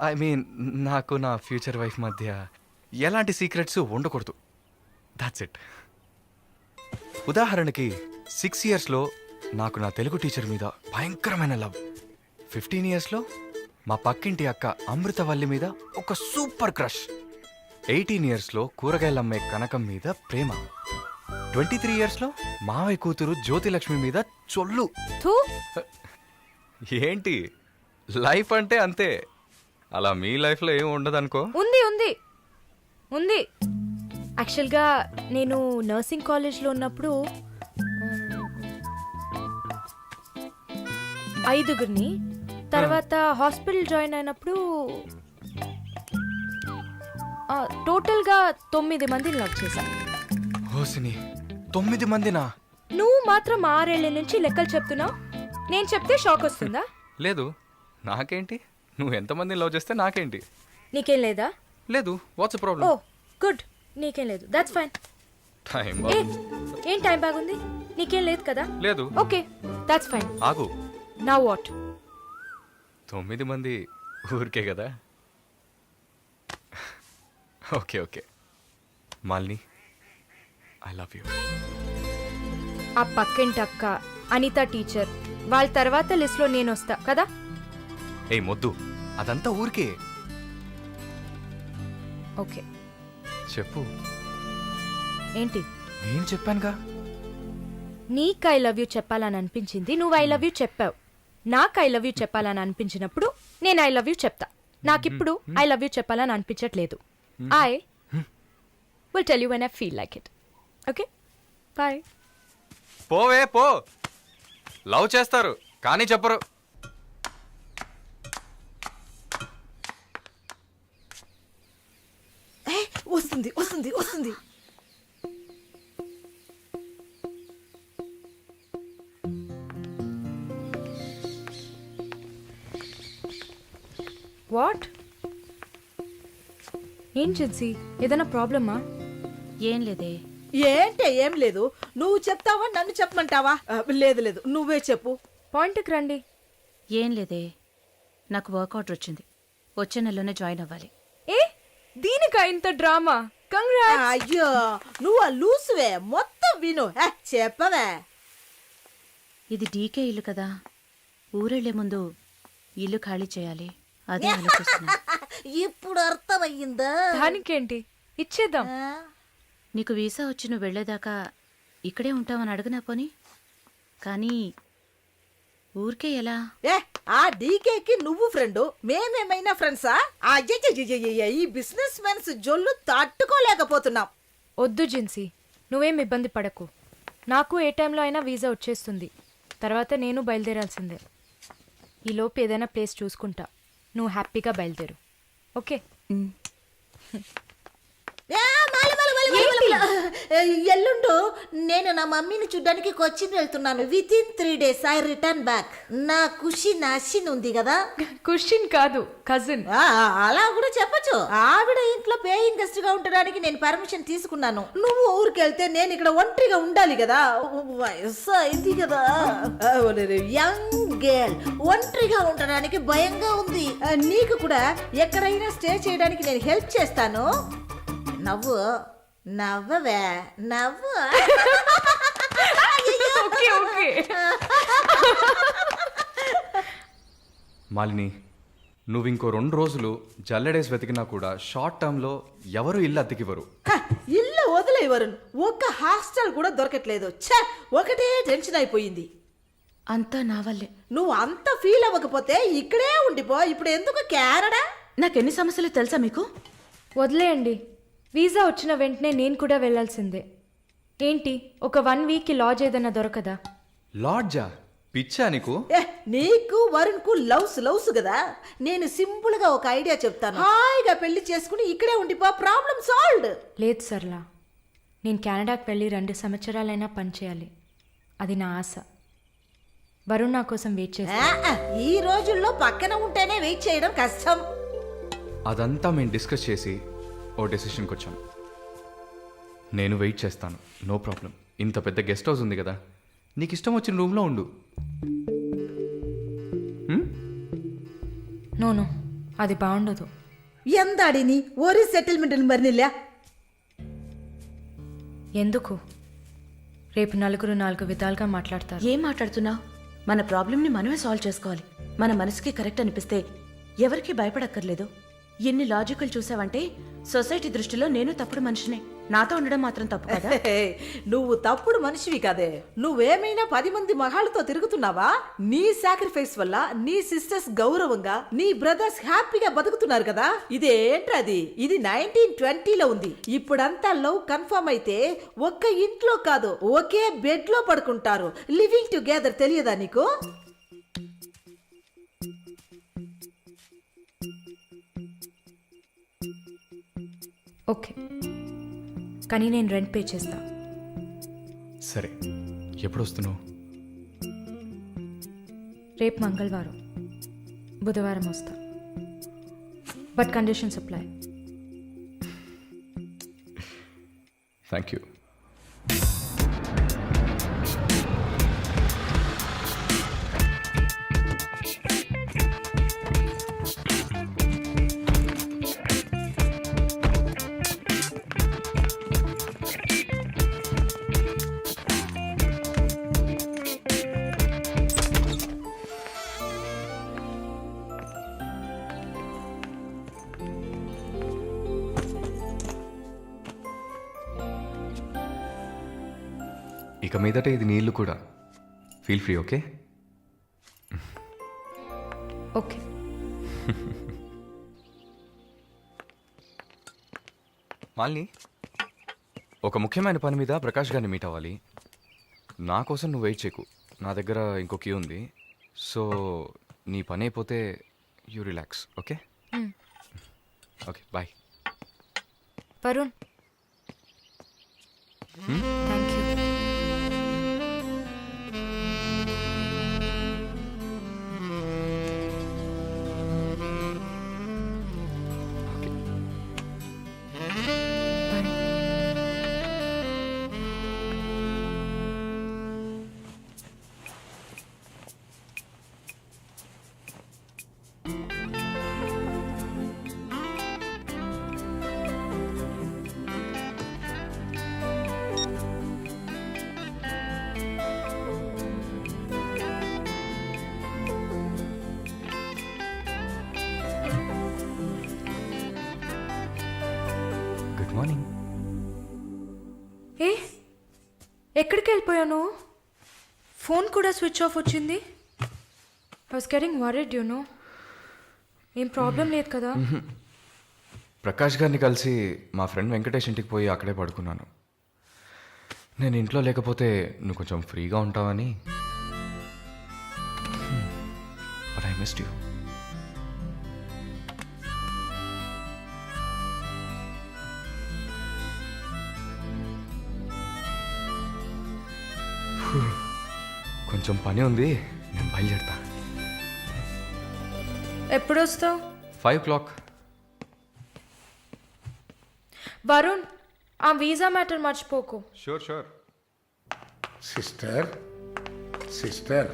ఐ మీన్ నాకు నా ఫ్యూచర్ వైఫ్ మధ్య ఎలాంటి సీక్రెట్స్ ఉండకూడదు. That's it. ఉదాహరణకి 6 yearsలో నాకు నా తెలుగు టీచర్ మీద భయంకరమైన లవ్. 15 yearsలో మా పక్కింటి అక్క అమృతవల్లి మీద ఒక సూపర్ క్రష్. 18 yearsలో కూరగాయలమ్మే కనకం మీద ప్రేమ. 23 yearsలో మావయ్య కూతురు జ్యోతిలక్ష్మి మీద చొల్లు. థూ. ఏంటి, లైఫ్ అంటే అంతే. అలా మీ లైఫ్లో ఏం ఉండదనుకో. ఉంది ఉంది ఉంది. యాక్చువల్గా నేను నర్సింగ్ కాలేజ్లో ఉన్నప్పుడు 5 తర్వాత హాస్పిటల్ జాయిన్ అయినప్పుడు టోటల్గా 9 మందిని లవ్ చేశా. హోసిని, 9 మందినా? నువ్వు మాత్రం 6 ఏళ్ల నుంచి లెక్కలు చెప్తున్నావు. నేను చెప్తే షాక్ వస్తుందా? లేదు, నాకేంటి, నువ్వు ఎంతమందిని లవ్ చేస్తే నాకేంటి. నీకేం లేదా? లేదు. వాట్స్ ఓ ప్రాబ్లం? గుడ్, నీకేం లేదు. That's fine. టైం ఏం టైం బాగుంది? నీకేం లేదు కదా? లేదు. Okay, that's fine. ఆగు. Now what? 9 మంది ఊరికే కదా. Okay okay Malini, I love you. ఆ పక్కింటి అక్క, అనిత టీచర్, వాళ్ళ తర్వాత లిస్ట్లో నేను వస్తా కదా. ఏ మొద్దు, అదంతా ఊరికే. ఓకే చెప్పు. ఏంటి? నేను చెప్పానుగా. నీకు ఐ లవ్ యూ చెప్పాలని అనిపించింది, నువ్వు ఐ లవ్ యూ చెప్పావు. నాకు ఐ లవ్ యూ చెప్పాలని అనిపించినప్పుడు నేను ఐ లవ్ యూ చెప్తా. నాకిప్పుడు ఐ లవ్ యూ చెప్పాలని అనిపించట్లేదు. I will tell you when I feel like it. Okay, bye. పోవే పో. లవ్ చేస్తారు కానీ చెప్పరు. వస్తుంది వస్తుంది వస్తుంది. వాట్? ఏం జిన్సీ, ఏదైనా ప్రాబ్లమా? ఏం లేదే. ఏంటే ఏం లేదు. నువ్వు చెప్తావా నన్ను చెప్పమంటావా? లేదు లేదు, నువ్వే చెప్పు. పాయింట్కి రండి. ఏం లేదే, నాకు వర్క్ ఆర్డర్ వచ్చింది. వచ్చే నెలలోనే జాయిన్ అవ్వాలి. ఏ దీనికా ఇంత డ్రామా? కంగ్రాట్స్. అయ్యో, నువ్వు ఆ లూసువే, మొత్తం విను. చెప్పవే. ఇది డీకే ఇల్లు కదా, ఊరెళ్లే ముందు ఇల్లు ఖాళీ చేయాలి. అదే ఆలోచిస్తున్నా. ఇప్పుడు అర్థమయ్యిందా? దానికేంటి, ఇచ్చేద్దాం. నీకు వీసా వచ్చి నువ్వు వెళ్లేదాకా ఇక్కడే ఉంటామని అడగనా పోని. కానీ ఊరికే ఎలా? ఆ డీకేకి నువ్వు ఫ్రెండు, మేమేమైనా ఫ్రెండ్సా? ఈ బిజినెస్ మెన్స్ జొల్లు తట్టుకోలేకపోతున్నాం. వద్దు జిన్సీ, నువ్వేం ఇబ్బంది పడకు. నాకు ఏ టైంలో అయినా వీసా వచ్చేస్తుంది. తర్వాత నేను బయలుదేరాల్సిందే. ఈలోపు ఏదైనా ప్లేస్ చూసుకుంటా. నువ్వు హ్యాపీగా బయలుదేరు. ఓకే? ఎల్లుండు నేను నా మమ్మీని చూడ్డానికి కొచ్చిన్ వెళ్తున్నాను. With in 3 days I return back. నా ఖుషి నాశిన్ ఉంది కదా. క్వశ్చన్ కాదు, కజిన్. అలా కూడా చెప్పచ్చు. ఆవిడ ఇంట్లో పేయింగ్ గెస్ట్ గా ఉండడానికి నేను పర్మిషన్ తీసుకున్నాను. నువ్వు ఊరికెళ్తే నేను ఇక్కడ ఒంటరిగా ఉండాలి కదా. వయసు అయింది కదా. యంగ్ గర్ల్, ఒంటరిగా ఉండడానికి భయంగా ఉంది. నీకు కూడా ఎక్కడైనా స్టే చేయడానికి నేను హెల్ప్ చేస్తాను. నవ్వు. నవ్వవే నవ్వు. Okay okay. మాలిని, నువ్వు ఇంకో 2 రోజులు జల్లెడేసి వెతికినా కూడా షార్ట్ టర్మ్లో ఎవరు ఇల్లు అద్దెకివ్వరు. హ, ఇల్లు వదిలే వరుణ్, ఒక్క హాస్టల్ కూడా దొరకట్లేదు. ఛ, ఒకటే టెన్షన్ అయిపోయింది. అంతా నా వల్లే. నువ్వు అంత ఫీల్ అవ్వకపోతే ఇక్కడే ఉండిపో. ఇప్పుడు ఎందుకు కెనడా? నాకెన్ని సమస్యలు తెలుసా మీకు? వదిలేయండి. వీసా వచ్చిన వెంటనే నేను కూడా వెళ్ళాల్సిందే. ఏంటి, ఒక 1 వీక్కి లాడ్జ్ ఏదైనా దొరకదా? లాడ్జా? పిచ్చా నీకు? నీకు వరుణ్కు లవ్స్ కదా. నేను సింపుల్ గా ఒక ఐడియా చెప్తాను. హాయిగా పెళ్లి చేసుకుని ఇక్కడే ఉండిపో. Problem solved. లేదు సర్లా, నేను కెనడాకి వెళ్ళి 2 సంవత్సరాలైనా పనిచేయాలి. అది నా ఆశ. వరుణ్ నా కోసం వెయిట్ చేస్తా. ఈ రోజుల్లో పక్కన ఉంటేనే వెయిట్ చేయడం కష్టం. అదంతా మేము డిస్కస్ చేసి ఓ డెసిషన్కి వచ్చాం. నేను వెయిట్ చేస్తాను, నో ప్రాబ్లం. ఇంత పెద్ద గెస్ట్ హౌస్ ఉంది కదా, నీకు ఇష్టం వచ్చిన రూమ్లో ఉండు. నో, అది బాగుండదు. ఎందాడిని ఒరి సెటిల్మెంట్ మరినిల్లా. ఎందుకు? రేపు నలుగురు 4 విధాలుగా మాట్లాడతారు. ఏం మాట్లాడుతున్నావు? మన ప్రాబ్లంని మనమే సాల్వ్ చేసుకోవాలి. మన మనసుకి కరెక్ట్ అనిపిస్తే ఎవరికి భయపడక్కర్లేదు. ఎన్ని లాజికల్ చూసావంటే సొసైటీ దృష్టిలో నేను తప్పుడు మనిషినే. నాతో ఉండడం మాత్రం తప్పు కదా? నువ్వు తప్పుడు మనిషివి కదే. నువ్వేమైనా 10 మంది మగాళ్ళతో తిరుగుతున్నావా? నీ సాక్రిఫైస్ వల్ల నీ సిస్టర్స్ గౌరవంగా, నీ బ్రదర్స్ హ్యాపీగా బతుకుతున్నారు కదా. ఇదేంట్రది? ఇది 1920లో ఉంది. ఇప్పుడంతా లవ్ కన్ఫర్మ్ అయితే ఒక్క ఇంట్లో కాదు, ఒకే బెడ్ లో పడుకుంటారు. లివింగ్ టుగెదర్ తెలియదా నీకు? ఓకే, కానీ నేను రెంట్ పే చేస్తా. సరే, ఎప్పుడు వస్తున్నావు? రేపు మంగళవారం, బుధవారం వస్తా. But conditions apply. Thank you. ఇక మీదట ఇది నీళ్ళు కూడా. Feel free, okay? Okay. Malini, ఒక ముఖ్యమైన పని మీద ప్రకాష్ గారిని మీట్ అవ్వాలి. నా కోసం నువ్వు వెయిట్ చేయకు, నా దగ్గర ఇంకో క్యూ ఉంది. సో నీ పని అయిపోతే you relax, okay? Okay, bye. Varun, thank you. Good morning. ఏ, ఎక్కడికి వెళ్ళిపోయాను? ఫోన్ కూడా స్విచ్ ఆఫ్ వచ్చింది. I was getting worried, you know. ఏం ప్రాబ్లం లేదు కదా? ప్రకాష్ గారిని కలిసి మా ఫ్రెండ్ వెంకటేష్ ఇంటికి పోయి అక్కడే పడుకున్నాను. నేను ఇంట్లో లేకపోతే నువ్వు కొంచెం ఫ్రీగా ఉంటావని. But I missed you. కొంచెం పని ఉంది, నేను బయలుదేరుతా. ఎప్పుడు వస్తావు? 5 o'clock. వరుణ్, ఆ వీసా మ్యాటర్ మర్చిపోకు. షూర్. సిస్టర్ సిస్టర్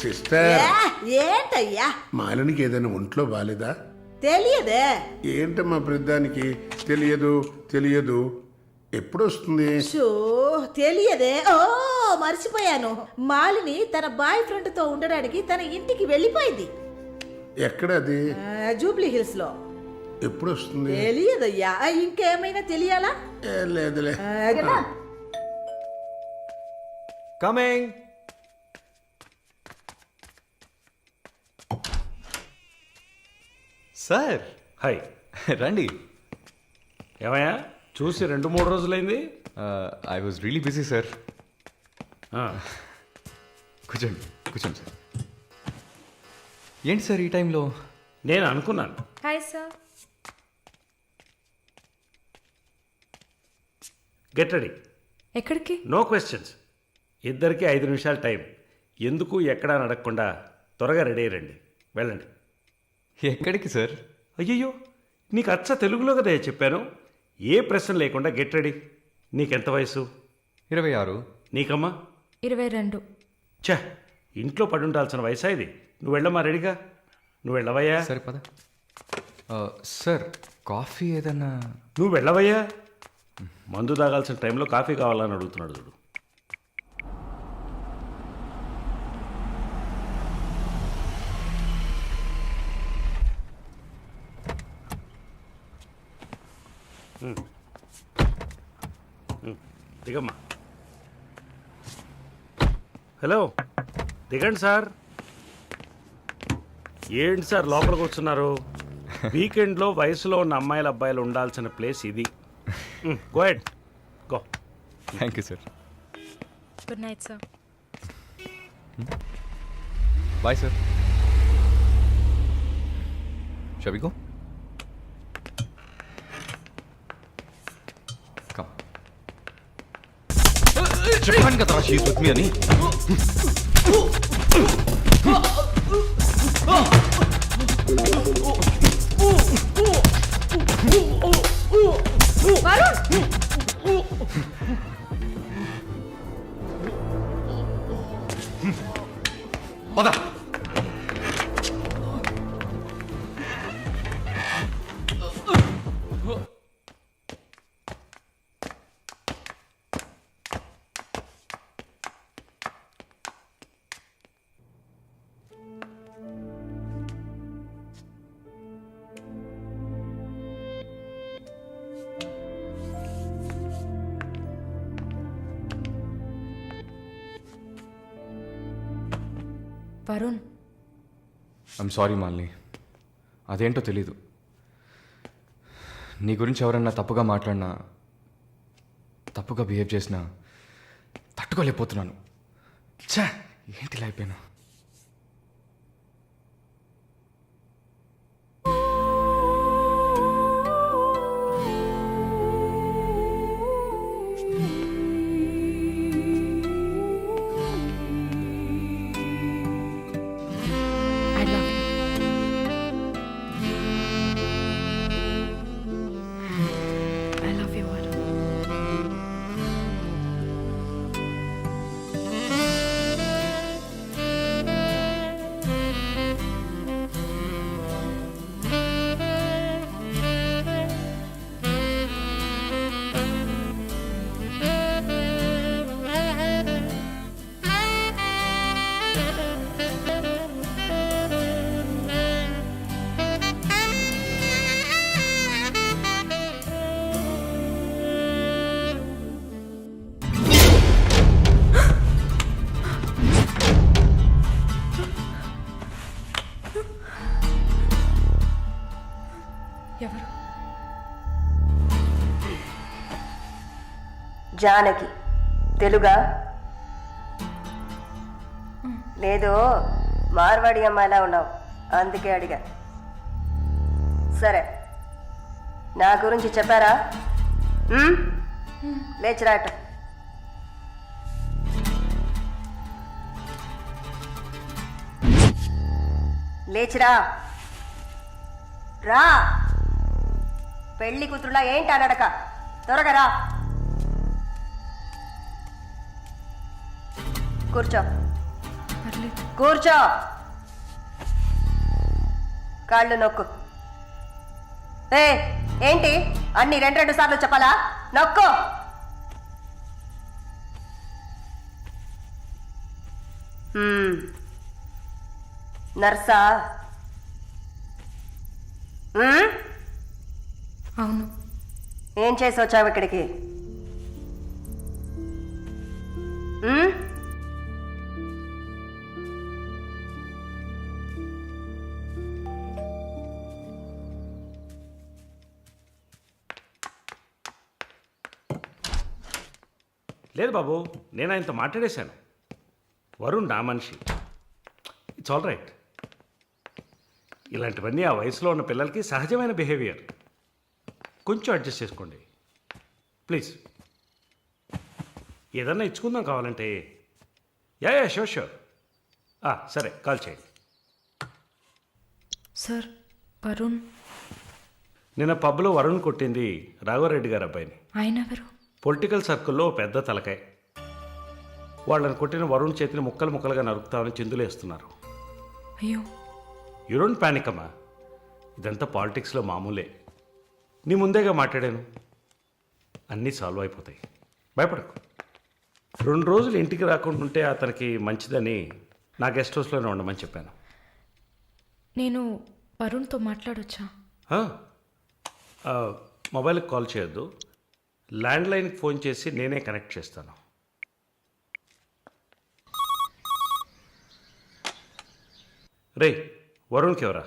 సిస్టర్, ఏంటయ్యా? మాలినికి ఏదైనా ఒంట్లో బాలేదా? తెలియదే. ఏంటమ్మా ప్రధానికి తెలియదు? ఎప్పుడు వస్తుంది? షో తెలియదే. ఓ మర్చిపోయాను. మాలిని తన బాయ్ ఫ్రెండ్ తో ఉండడానికి తన ఇంటికి వెళ్ళిపోయింది. ఎక్కడది? జూబ్లీ హిల్స్ లో. ఎప్పుడు వస్తుంది? తెలియదయ్యా. ఇంకేమైనా తెలియాలా? లేదులే. కదా. కమింగ్. Sir hi. రండి. ఏమయ్యా చూసి 2-3 రోజులైంది. I was really busy sir. ఆ, కూర్చోండి కూర్చోండి సార్. ఏంటి సార్ ఈ టైంలో? నేను అనుకున్నాను. Hi sir. Get ready. ఎక్కడికి? No questions. ఇద్దరికి 5 నిమిషాలు టైం. ఎందుకు ఎక్కడా నడకుండా త్వరగా రెడీ అయ్యండి. వెళ్ళండి. ఎక్కడికి సార్? అయ్యయ్యో, నీకు అచ్చ తెలుగులో కదా చెప్పాను. ఏ ప్రశ్న లేకుండా గెట్ రెడీ. నీకెంత వయసు? 26. నీకమ్మా? 22. ఛ, ఇంట్లో పడి ఉండాల్సిన వయసా ఇది? నువ్వు వెళ్ళమ్మా, రెడీగా. నువ్వు వెళ్ళవయ్యా. సరే పద. సార్ కాఫీ ఏదన్నా? నువ్వు వెళ్ళవయ్యా. మందు తాగాల్సిన టైంలో కాఫీ కావాలని అడుగుతున్నాడు చూడు. దిగమ్మా. హలో, దిగండి సార్. ఏంటి సార్ లోపలికి వస్తున్నారు? వీకెండ్లో వయసులో ఉన్న అమ్మాయిల అబ్బాయిలు ఉండాల్సిన ప్లేస్ ఇది. Go ahead, go. Thank you sir. Good night sir. Bye sir. Shall we go? Come. చెప్పాను కదా షీస్ విత్ మీ అని. పద. Varun, I'm sorry Malini. అదేంటో తెలీదు. నీ గురించి ఎవరన్నా తప్పుగా మాట్లాడినా, తప్పుగా బిహేవ్ చేసినా తట్టుకోలేకపోతున్నాను. ఛా, ఏంటి ఇలా అయిపోయాను? I love you. I love you, Varun. ఎవరు? జానకి. తెలుగా? లేదు, మార్వాడి అమ్మాయిలా ఉన్నావు, అందుకే అడిగా. సరే, నా గురించి చెప్పారా? లేచిరాట. లేచిరా. రా. పెళ్లి కూతురులా ఏంటి అనడక, త్వరగా రా. కూర్చో. కూర్చో. కాళ్ళు నొక్కు. ఏంటి అన్ని 2 సార్లు చెప్పాలా? నొక్కు. నర్సా? అవును. ఏం చేసి వచ్చావు ఇక్కడికి? లేదు బాబు, నేను ఆయనతో మాట్లాడేశాను. వరుణ్ నా మనిషి. It's all right. ఇలాంటివన్నీ ఆ వయసులో ఉన్న పిల్లలకి సహజమైన బిహేవియర్. కొంచెం అడ్జస్ట్ చేసుకోండి ప్లీజ్. ఏదన్నా ఇచ్చుకుందాం కావాలంటే. Yeah sure sure. సరే, కాల్ చేయండి. సార్, వరుణ్ నిన్న పబ్లో వరుణ్ కొట్టింది రాఘవరెడ్డి గారి అబ్బాయిని. ఆయన ఎవరు? పొలిటికల్ సర్కిల్లో పెద్ద తలకాయ. వాళ్ళని కొట్టిన వరుణ్ చేతిని ముక్కలు ముక్కలుగా నరుకుతామని చిందులేస్తున్నారు. అయ్యో. యూ డోంట్ ప్యానిక్ అమ్మా, ఇదంతా పాలిటిక్స్లో మామూలే. నీ ముందేగా మాట్లాడాను, అన్నీ సాల్వ్ అయిపోతాయి, భయపడకు. 2 రోజులు ఇంటికి రాకుండా ఉంటే అతనికి మంచిదని నా గెస్ట్ హౌస్లోనే ఉండమని చెప్పాను. నేను వరుణ్తో మాట్లాడొచ్చా? మొబైల్కి కాల్ చేయొద్దు, ల్యాండ్లైన్కి ఫోన్ చేసి నేనే కనెక్ట్ చేస్తాను. రే, వరుణ్కి ఎవరా?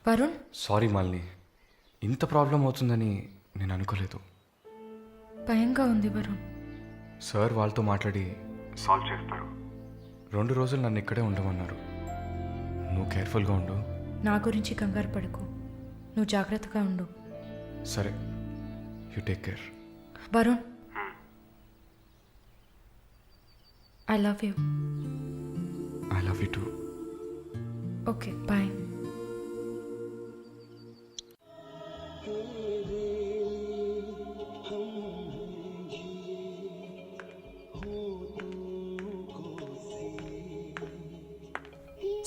వరుణ్, సారీ మాలిని, ఇంత ప్రాబ్లం అవుతుందని నేను అనుకోలేదు. భయంగా ఉంది వరుణ్. సార్ వాళ్ళతో మాట్లాడి సాల్వ్ చేస్తారు. 2 రోజులు నన్ను ఇక్కడే ఉండమన్నారు. నువ్వు కేర్ఫుల్గా ఉండు. నా గురించి కంగారు పడకు, నువ్వు జాగ్రత్తగా ఉండు. సరే, you take care. Varun, I love you. I love you too. Okay, bye.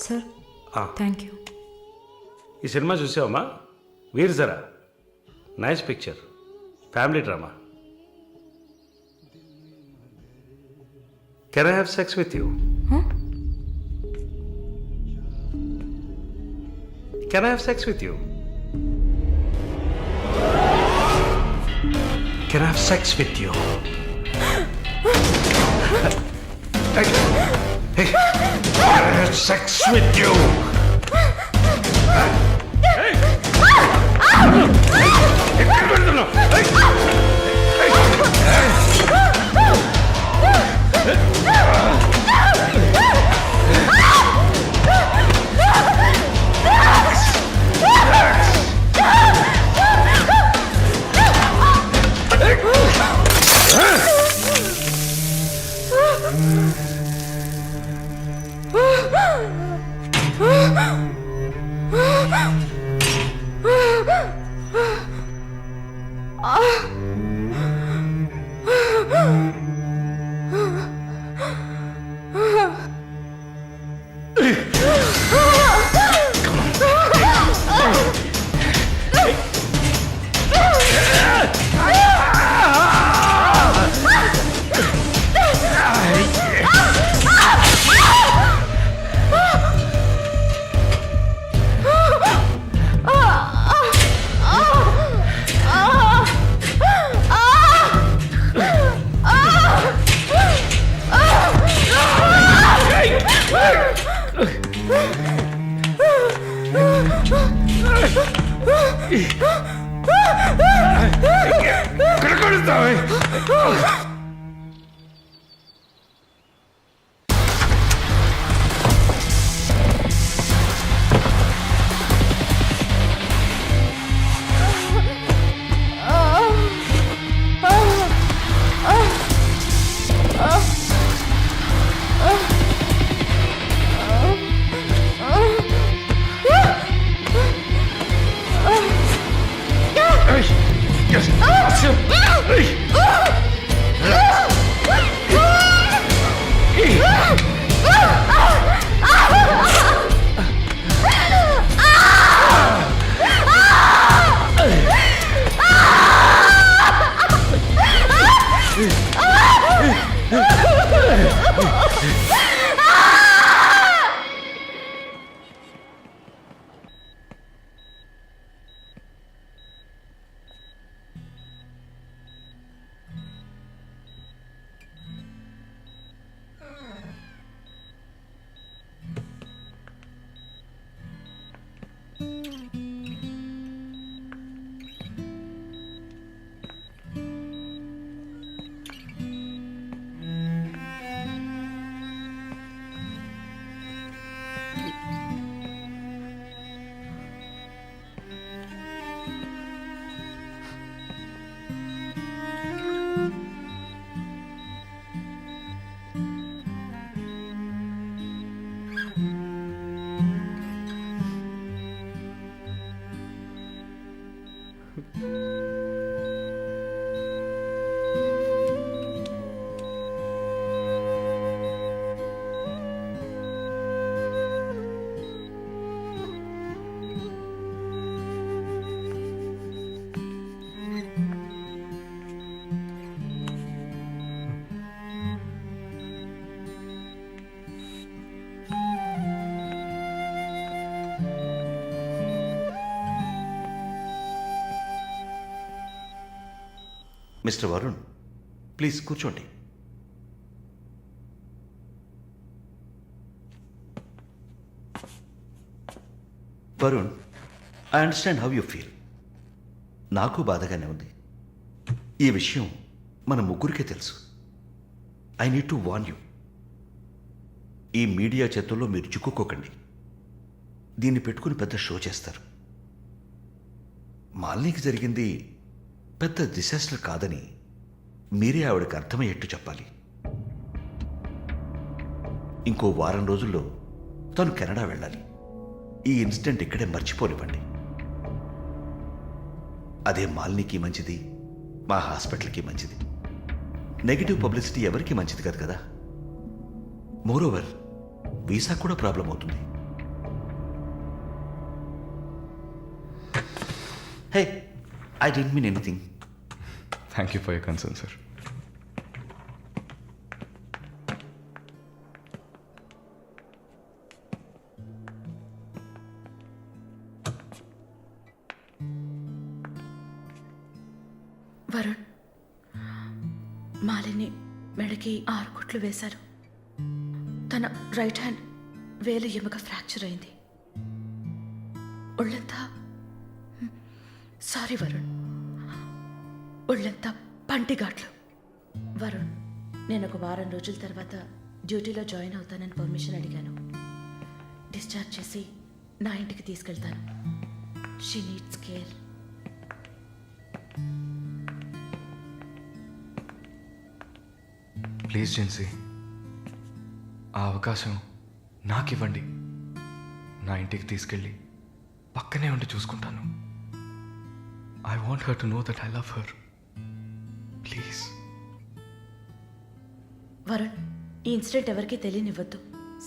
Sir, thank you. ఈ సినిమా చూసావమ్మా? Veer Zaara. Nice picture, family drama. Can I have sex with you? Can I have sex with you? Can I have sex with you? Hey, I have sex with you. Hey! Mister Varun, please కూర్చోండి. Varun, I understand how you feel. నాకు బాధగానే ఉంది. ఈ విషయం మన ముగ్గురికే తెలుసు. I need to warn you. ఈ media చేతుల్లో మీరు చిక్కుకోకండి. దీన్ని పెట్టుకుని పెద్ద షో చేస్తారు. మాలినికి జరిగింది పెద్ద డిసాస్టర్ కాదని మీరే ఆవిడకి అర్థమయ్యేట్టు చెప్పాలి. ఇంకో వారం రోజుల్లో తను కెనడా వెళ్ళాలి. ఈ ఇన్సిడెంట్ ఇక్కడే మర్చిపోనివ్వండి. అదే మాలినికి మంచిది, మా హాస్పిటల్కి మంచిది. నెగిటివ్ పబ్లిసిటీ ఎవరికి మంచిది కాదు కదా. మోరోవర్, వీసా కూడా ప్రాబ్లం అవుతుంది. హే, I didn't mean anything. Thank you for your concern sir. Varun, Malini మెడకి 6 కుట్లు వేశారు. తన రైట్ హ్యాండ్ వేలు ఎముక ఫ్రాక్చర్ అయింది. ఒళ్ళంతా సారీ వరుణ్, ఒళ్ళంతా పంటిఘాట్లు. వరుణ్, నేను ఒక వారం రోజుల తర్వాత డ్యూటీలో జాయిన్ అవుతానని పర్మిషన్ అడిగాను. డిశ్చార్జ్ చేసి నా ఇంటికి తీసుకెళ్తాను. She needs care. Please Gen Z, ఆ అవకాశం నాకు ఇవ్వండి. నా ఇంటికి తీసుకెళ్ళి పక్కనే ఉండి చూసుకుంటాను. I want her to know that I love her. Please. Varun, ఈ ఇన్సిడెంట్ ఎవరికీ తెలియనివ్వద్దు.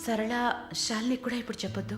సరళ, శాలిని కూడా ఇప్పుడు చెప్పొద్దు.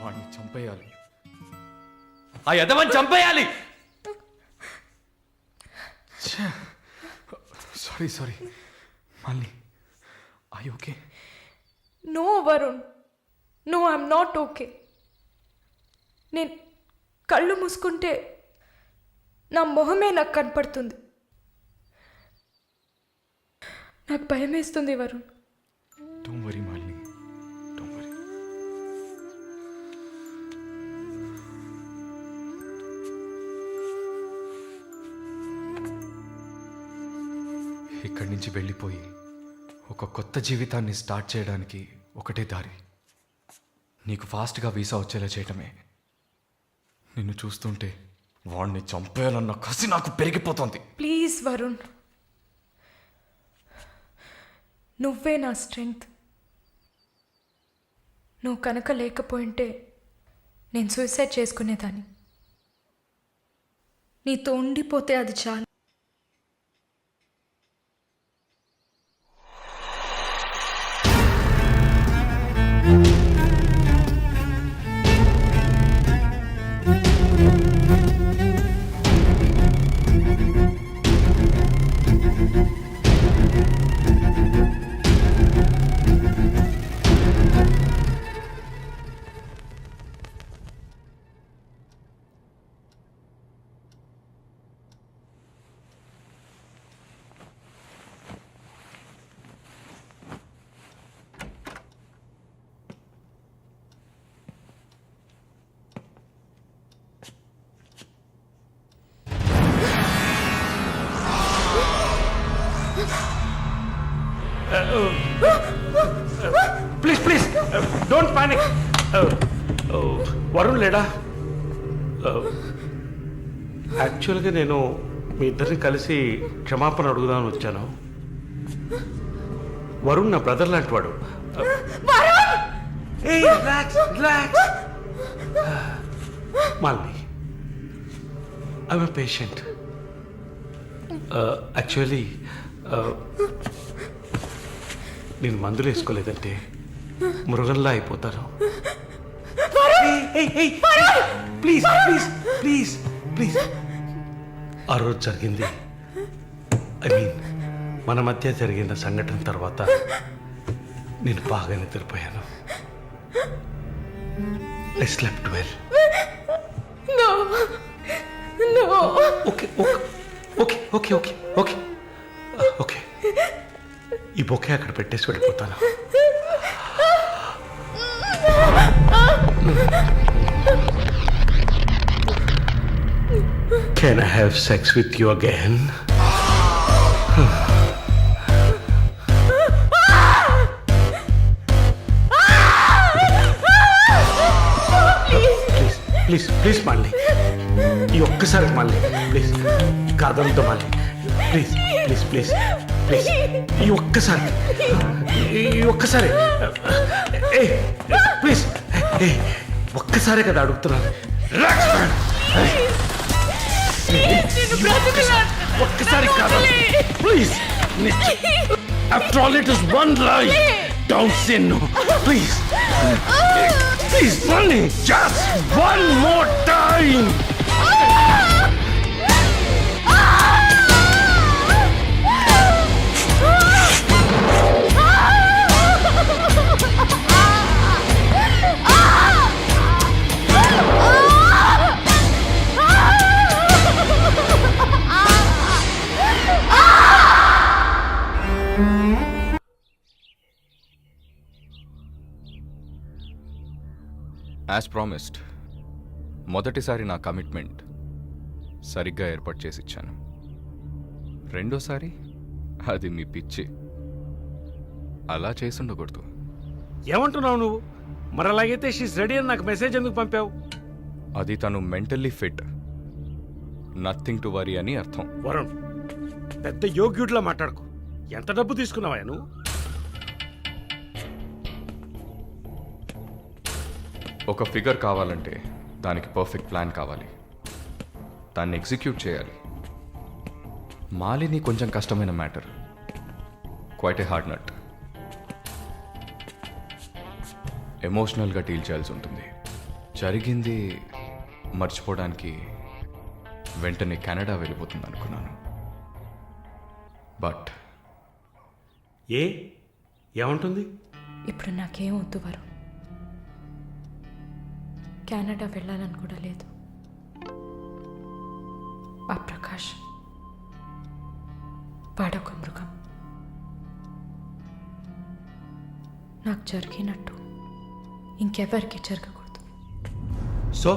వాడిని చంపేయాలి, ఆ యదవని చంపేయాలి. సారీ మళ్ళీ I okay? No Varun, no I'm not okay. నేను కళ్ళు మూసుకుంటే నా మొహమే నాకు కనపడుతుంది. నాకు భయం వేస్తుంది Varun. Don't worry Malini, don't worry. ఇక్కడి నుంచి వెళ్ళిపోయి ఒక కొత్త జీవితాన్ని స్టార్ట్ చేయడానికి ఒకటే దారి, నీకు ఫాస్ట్గా వీసా వచ్చేలా చేయటమే. నిన్ను చూస్తుంటే వాడిని చంపేయాలన్న కసి నాకు పెరిగిపోతుంది. ప్లీజ్ వరుణ్, నువ్వే నా స్ట్రెంగ్త్. నువ్వు కనుక లేకపోయింటే నేను సూసైడ్ చేసుకునేదాన్ని. నీతో ఉండిపోతే అది చాలు. Please don't panic. వరుణ్ లేడా? యాక్చువల్గా నేను మీ ఇద్దరిని కలిసి క్షమాపణ అడుగుదామని వచ్చాను. వరుణ్ నా బ్రదర్ లాంటి వాడు. Malini, I'm a patient. Actually నేను మందులు వేసుకోలేదంటే మృగంలా అయిపోతాను. Please please please please. ఆ రోజు జరిగింది, ఐ మీన్ మన మధ్య జరిగిన సంఘటన తర్వాత నేను బాగా నిద్రపోయాను. I slept well. Okay okay okay okay okay okay. ఈ బొకే అక్కడ పెట్టేసి వెళ్ళిపోతాను. Can I have sex with you again? Please please మళ్ళీ ఈ ఒక్కసారి మళ్ళీ ప్లీజ్ కాదంతో మళ్ళీ ప్లీజ్ ప్లీజ్ ప్లీజ్ ప్లీజ్ ఈ ఒక్కసారి ఏ ప్లీజ్ ఏ ఒక్కసారే కదా అడుగుతున్నాను. ఒక్కసారి కాదు please. After all it is one life. Don't say no please please మళ్ళీ just one more time. As promised మొదటిసారి నా కమిట్మెంట్ సరిగ్గా ఏర్పాటు చేసి ఇచ్చాను. రెండోసారి అది మీ పిచ్చి. అలా చేసి ఉండకూడదు. ఏమంటున్నావు నువ్వు? మరి అలాగైతే షీస్ రెడీ అని నాకు మెసేజ్ ఎందుకు పంపావు? అది తను mentally fit, nothing to worry అని అర్థం. వరుణ్, పెద్ద యోగ్యుడిలా మాట్లాడుకో. ఎంత డబ్బు తీసుకున్నావా నువ్వు? ఒక ఫిగర్ కావాలంటే దానికి పర్ఫెక్ట్ ప్లాన్ కావాలి, దాన్ని ఎగ్జిక్యూట్ చేయాలి. మాలిని కొంచెం కష్టమైన matter, quite a hard nut. ఎమోషనల్గా డీల్ చేయాల్సి ఉంటుంది. జరిగింది మర్చిపోవడానికి వెంటనే కెనడా వెళ్ళిపోతుంది అనుకున్నాను. బట్ ఏమంటుంది? ఇప్పుడు నాకేం వద్దు వరుణ్. కెనడా వెళ్ళాలని కూడా లేదు. ఆ ప్రకాష్ వాడొక మృగం. నాకు జరిగినట్టు ఇంకెవరికి జరగకూడదు. సో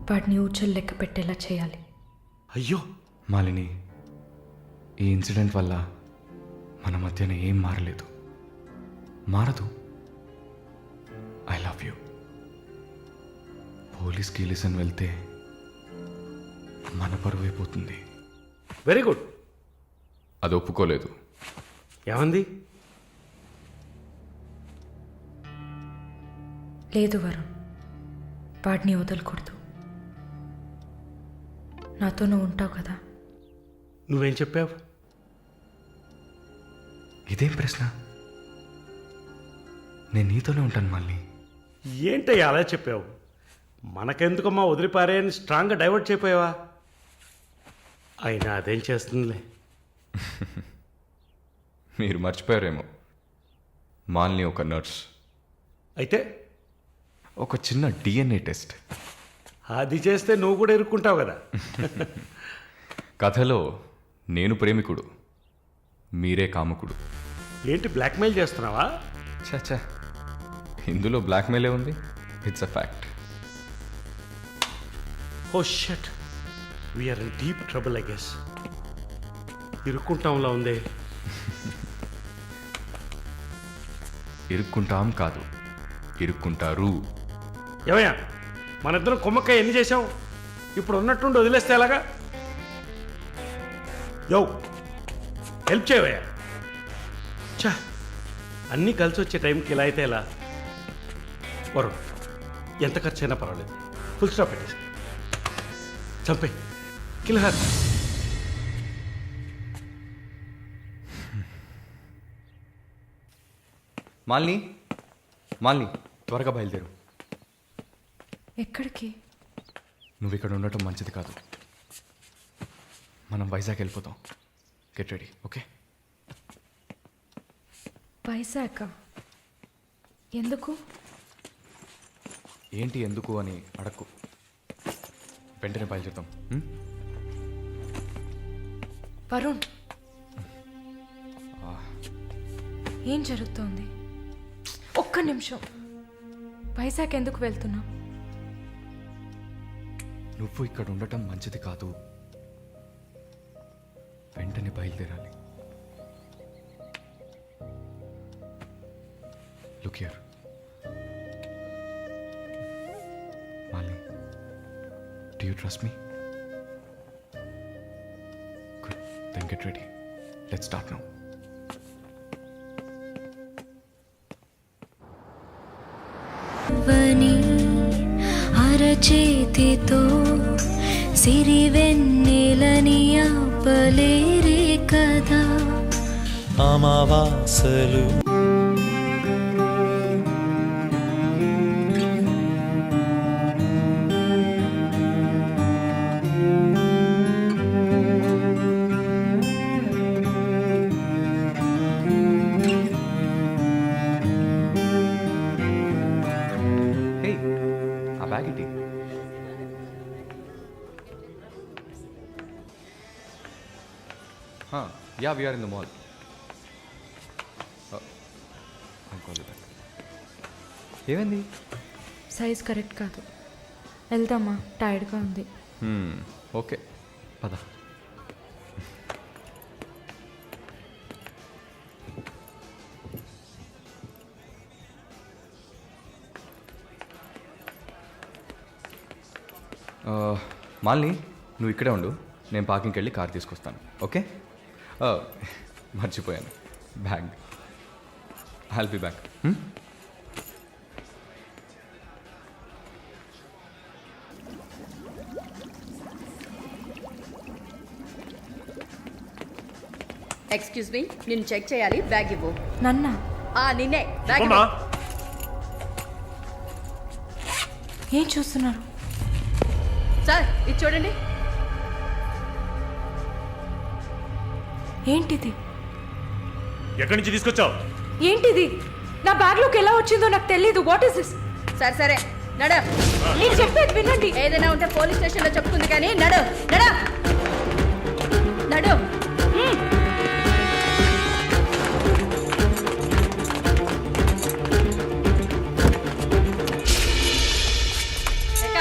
వాడిని ఊచలు లెక్క పెట్టేలా చేయాలి. అయ్యో మాలిని, ఈ ఇన్సిడెంట్ వల్ల మన మధ్యన ఏం మారలేదు, మారదు. I love you. పోలీస్కి లిసన్ వెళ్తే మన పరువు అయిపోతుంది. Very good. అది ఒప్పుకోలేదు. ఏమంది? లేదు వరుణ్, వాడిని వదలకూడదు. నాతో నువ్వు ఉంటావు కదా. నువ్వేం చెప్పావు? ఇదేం ప్రశ్న? నేను నీతోనే ఉంటాను మాలిని. ఏంటయ్యా అలా చెప్పావు? మనకెందుకమ్మా వదిలిపారే అని స్ట్రాంగ్గా డైవర్ట్ చేయపోయావా? అయినా అదేం చేస్తుందిలే. మీరు మర్చిపోయారేమో, మాలిని ఒక నర్స్. అయితే ఒక చిన్న DNA టెస్ట్. అది చేస్తే నువ్వు కూడా ఇరుక్కుంటావు కదా. కథలో నేను ప్రేమికుడు, మీరే కాముకుడు. ఏంటి బ్లాక్మెయిల్ చేస్తున్నావా? చచ్చా, ఇందులో బ్లాక్మెయిలే ఉంది. It's a fact. Oh shit, we're in deep trouble I guess. ఇరుక్కుంటాంలా ఉందే. ఇరుక్కుంటాం కాదు, ఇరుక్కుంటారు. ఏమయ్యా, మన ఇద్దరం కొమ్మక్కాయ ఎన్ని చేసాం? ఇప్పుడు ఉన్నట్టుండి వదిలేస్తే ఎలాగా? యో, హెల్ప్ చేయవయ్యా. చా, అన్నీ కలిసి వచ్చే టైంకి ఇలా అయితే ఎలా? వరుణ్, ఎంత ఖర్చు అయినా పర్వాలేదు, ఫుల్ స్టాప్ పెట్టేసి చంపే కిల్హర్. మాలిని, మాలిని, త్వరగా బయలుదేరు. ఎక్కడికి? నువ్వు ఇక్కడ ఉండటం మంచిది కాదు. మనం వైజాగ్ వెళ్ళిపోతాం. Get ready, okay? వైజాగ్ ఎందుకు? ఏంటి ఎందుకు అని అడక్కు, వెంటనే బయలుదేరుతాం. వరుణ్, ఏం జరుగుతోంది? ఒక్క నిమిషం. వైజాగ్ ఎందుకు వెళ్తున్నావు? నువ్వు ఇక్కడ ఉండటం మంచిది కాదు, వెంటనే బయలుదేరాలి. Look here Malini, do you trust me? Good, then get ready. Let's start now. అరచేతితో సిరివెన్నెలని ఆపలేరే కదా అమావాసలు. Yeah, we are in the mall. ఏమైంది? సైజ్ కరెక్ట్ కాదు. వెళ్దామా, టైర్డ్గా ఉంది. ఓకే పద. మాలిని, నువ్వు ఇక్కడే ఉండు, నేను పార్కింగ్కి వెళ్ళి కార్ తీసుకొస్తాను. ఓకే? మర్చిపోయాను, bag. I'll be back. Excuse me, నేను చెక్ చేయాలి, బ్యాగ్ ఇవ్వు. నన్నా? నిన్నే, బ్యాగ్ ఇవ్వు. ఏం చూస్తున్నారు? సార్ ఇది చూడండి. ఏంటిది? ఎక్కడి నుంచి తీసుకొచ్చావు? ఏంటిది? నా బ్యాగ్లోకి ఎలా వచ్చిందో నాకు తెలీదు. What is this? సరే సరే నడు. నేను చెప్పేది వినండి. ఏదైనా ఉంటే పోలీస్ స్టేషన్లో చెప్తుంది కానీ నడు నడు నడు.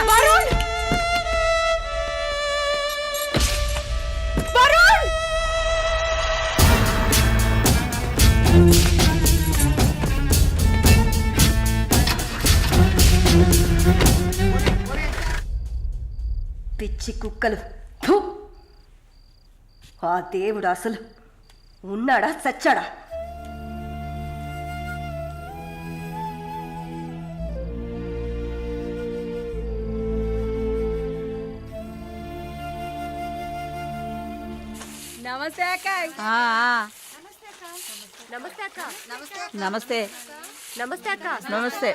వరుణ్! వరుణ్! పిచ్చి కుక్కలు. ఫు! ఆ దేవుడు అసలు ఉన్నాడా చచ్చాడా? నమస్తే అక్క. నమస్తే అక్క. నమస్తే నమస్తే అక్క. నమస్తే.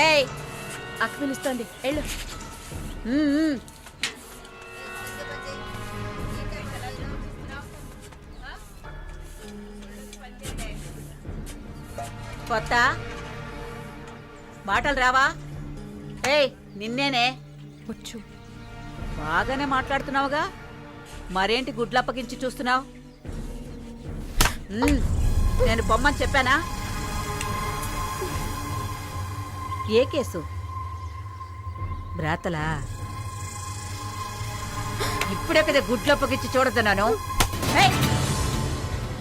ఏయ్, అక్క పిలుస్తోంది, వెళ్ళు. కొత్త మాటలు రావా? ఏయ్, నిన్నేనే. వచ్చు. బాగానే మాట్లాడుతున్నావుగా, మరేంటి గుడ్లప్పగించి చూస్తున్నావు? నేను పొమ్మని చెప్పానా? ఏ కేసు? బ్రాతలా? ఇప్పుడే కదా గుడ్లప్పగించి చూడద్దన్నాను.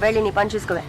వెళ్ళి నీ పని చూసుకోవే.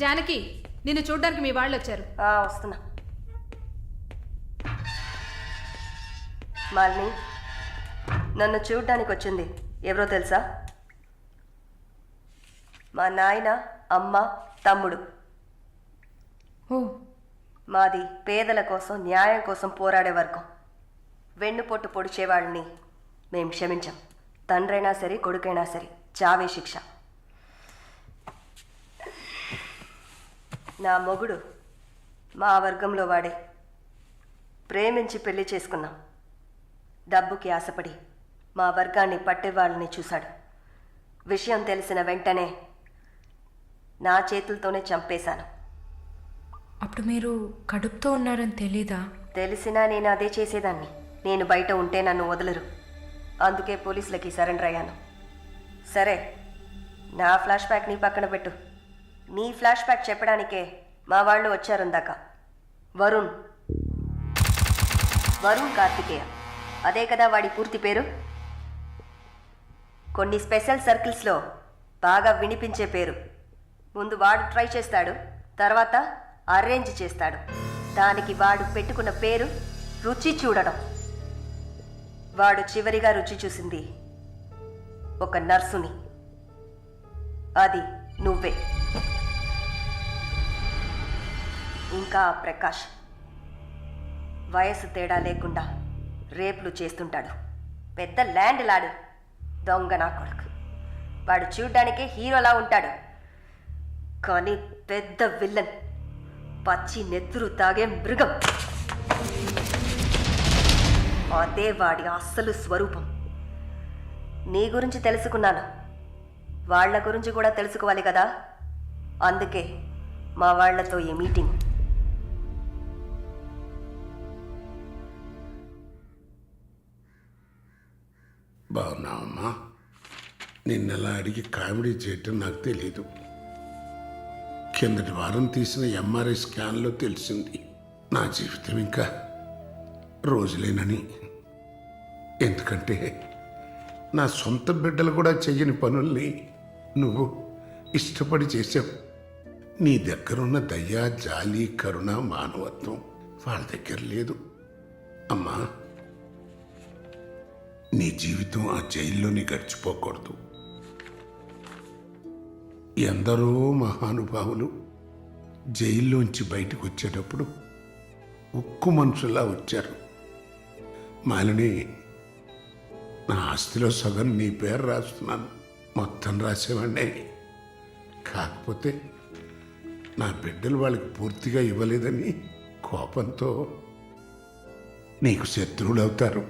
జానకి, నిన్ను చూడ్డానికి మీ వాళ్ళు వచ్చారు. వస్తున్నా. మాలిని, నన్ను చూడ్డానికి వచ్చింది ఎవరో తెలుసా? మా నాయన, అమ్మ, తమ్ముడు. మాది పేదల కోసం, న్యాయం కోసం పోరాడే వర్గం. వెన్నుపొట్టు పొడిచేవాళ్ళని మేం క్షమించాం. తండ్రైనా సరే, కొడుకైనా సరే, చావే శిక్ష. నా మొగుడు మా వర్గంలో వాడే. ప్రేమించి పెళ్లి చేసుకున్నాం. డబ్బుకి ఆశపడి మా వర్గాన్ని పట్టేవాళ్ళని చూశాడు. విషయం తెలిసిన వెంటనే నా చేతులతోనే చంపేశాను. అప్పుడు మీరు కడుపుతో ఉన్నారని తెలీదా? తెలిసినా నేను అదే చేసేదాన్ని. నేను బయట ఉంటే నన్ను వదలరు. అందుకే పోలీసులకి సరెండర్ అయ్యాను. సరే, నా ఫ్లాష్ బ్యాక్ నీ పక్కన పెట్టు. నీ ఫ్లాష్ బ్యాక్ చెప్పడానికే మా వాళ్ళు వచ్చారుందాక. వరుణ్ కార్తికేయ, అదే కదా వాడి పూర్తి పేరు. కొన్ని స్పెషల్ సర్కిల్స్లో బాగా వినిపించే పేరు. ముందు వాడు ట్రై చేస్తాడు, తర్వాత అరేంజ్ చేస్తాడు. దానికి వాడు పెట్టుకున్న పేరు రుచి చూడడం. వాడు చివరిగా రుచి చూసింది ఒక నర్సుని. అది నువ్వే. ఇంకా ప్రకాష్ వయసు తేడా లేకుండా రేపులు చేస్తుంటాడు. పెద్ద ల్యాండ్ లాడు, దొంగ నా కొడుకు. వాడు చూడ్డానికే హీరోలా ఉంటాడు, కానీ పెద్ద విల్లన్, పచ్చి నెత్తురు తాగే మృగం. అదే వాడి అస్సలు స్వరూపం. నీ గురించి తెలుసుకున్నాను, వాళ్ళ గురించి కూడా తెలుసుకోవాలి కదా. అందుకే మా వాళ్లతో ఈ మీటింగ్. బాగున్నావమ్మా? నిన్నలా అడిగి కామెడీ చేయటం నాకు తెలీదు. కిందటి వారం తీసిన ఎంఆర్ఐ స్కాన్లో తెలిసింది నా జీవితం ఇంకా రోజులేనని. ఎందుకంటే నా సొంత బిడ్డలు కూడా చెయ్యని పనుల్ని నువ్వు ఇష్టపడి చేసావు. నీ దగ్గరున్న దయ, జాలి, కరుణ, మానవత్వం వాళ్ళ దగ్గర లేదు. అమ్మా, నీ జీవితం ఆ జైల్లోనే గడిచిపోకూడదు. ఎందరో మహానుభావులు జైల్లోంచి బయటకు వచ్చేటప్పుడు ఉక్కు మనుషుల్లా వచ్చారు. మాలిని, నా ఆస్తిలో సగం నీ పేరు రాస్తున్నాను. మొత్తం రాసేవాడినే. కాకపోతే నా బిడ్డలు వాళ్ళకి పూర్తిగా ఇవ్వలేదని కోపంతో నీకు శత్రువులు అవుతారు.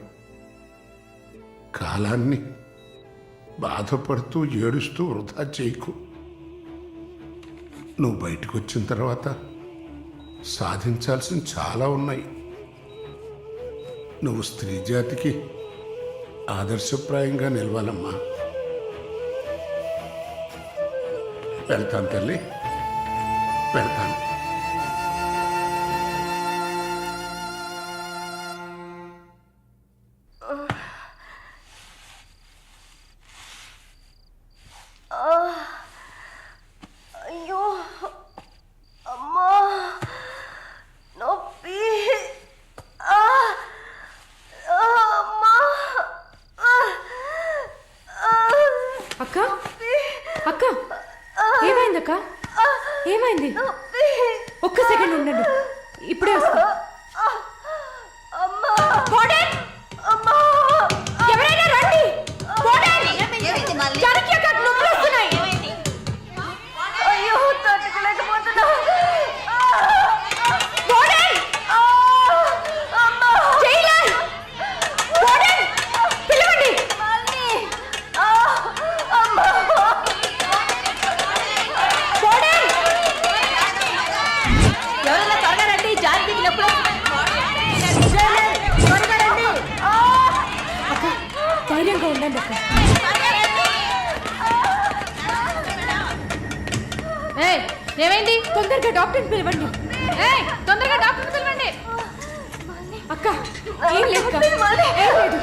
కాలాన్ని బాధపడుతూ ఏడుస్తూ వృధా చేయకు. నువ్వు బయటకు వచ్చిన తర్వాత సాధించాల్సిన చాలా ఉన్నాయి. నువ్వు స్త్రీ జాతికి ఆదర్శప్రాయంగా నిలవాలమ్మా. వెళ్తాను తల్లి, వెళ్తాను. అయ్యో అమ్మా, నొప్పి. అమ్మా, అక్క అక్క, ఏమైంది అక్క? ఏమైంది? ఒక్క సెకండ్ ఉండండి, ఇప్పుడే వస్తా. ఎవరైనా రండి. జానకి అక్క, నొప్పులు వస్తున్నాయి. అయ్యో, తట్టుకోలేకపోతున్నా. పిలవండి. ఎవరైనా త్వరగా రండి, జానకి నొప్పులు. అక్క, ధైర్యంగా ఉండండి అక్క. ఏమైంది? తొందరగా డాక్టర్ని పిలవండి. తొందరగా డాక్టర్ పిలవండి. అక్క, ఏం లేదు అక్క. ఏం లేదు.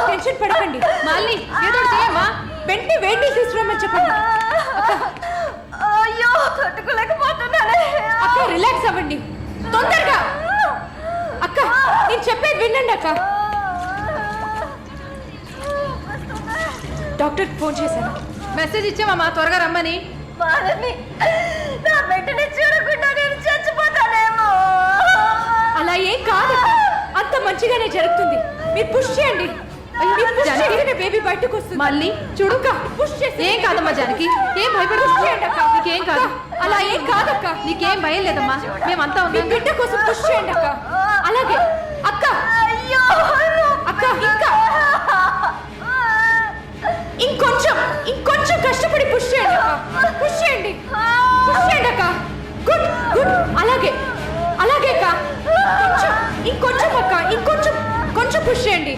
టెన్షన్ పడకండి. మళ్ళీ ఏదో ఒకటి చేయమ్మా. వెంటనే వేడి తీసుకురామని చెప్పండి. అక్క, అయ్యో, తట్టుకోలేకపోతున్నానే. అక్క రిలాక్స్ అవ్వండి తొందరగా. అక్క, నేను చెప్పేది వినండి అక్క. డాక్టర్ ఫోన్ చేశాను. మెసేజ్ ఇచ్చామమ్మా, త్వరగా రమ్మని. నా బిడ్డని చూడకుండా నేను చచ్చిపోతానేమో. అలా ఏం కాదు, అంత మంచిగానే జరుగుతుంది. మీరు పుష్ చేయండి. బేబీ బయటకు వస్తుంది. మళ్ళీ చూడు, పుష్ చేసి. ఏం కాదమ్మా జానకి, ఏం భయపడి. నీకేం కాదు. అలా ఏం కాదక్క. నీకేం భయం లేదమ్మా, మేమంతా మీ ఉన్నాం. బిడ్డ కోసం పుష్ చేయండి అక్క. అలాగే అక్క. అయ్యో అక్క, ఇంకా చేయండి.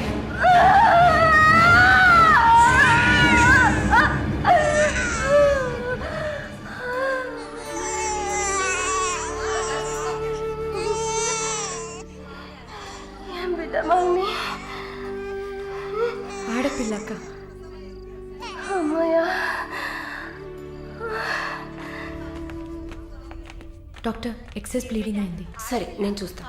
ఆడపిల్లక్క. డాక్టర్, ఎక్సెస్ బ్లీడింగ్ అయింది. సరే నేను చూస్తా.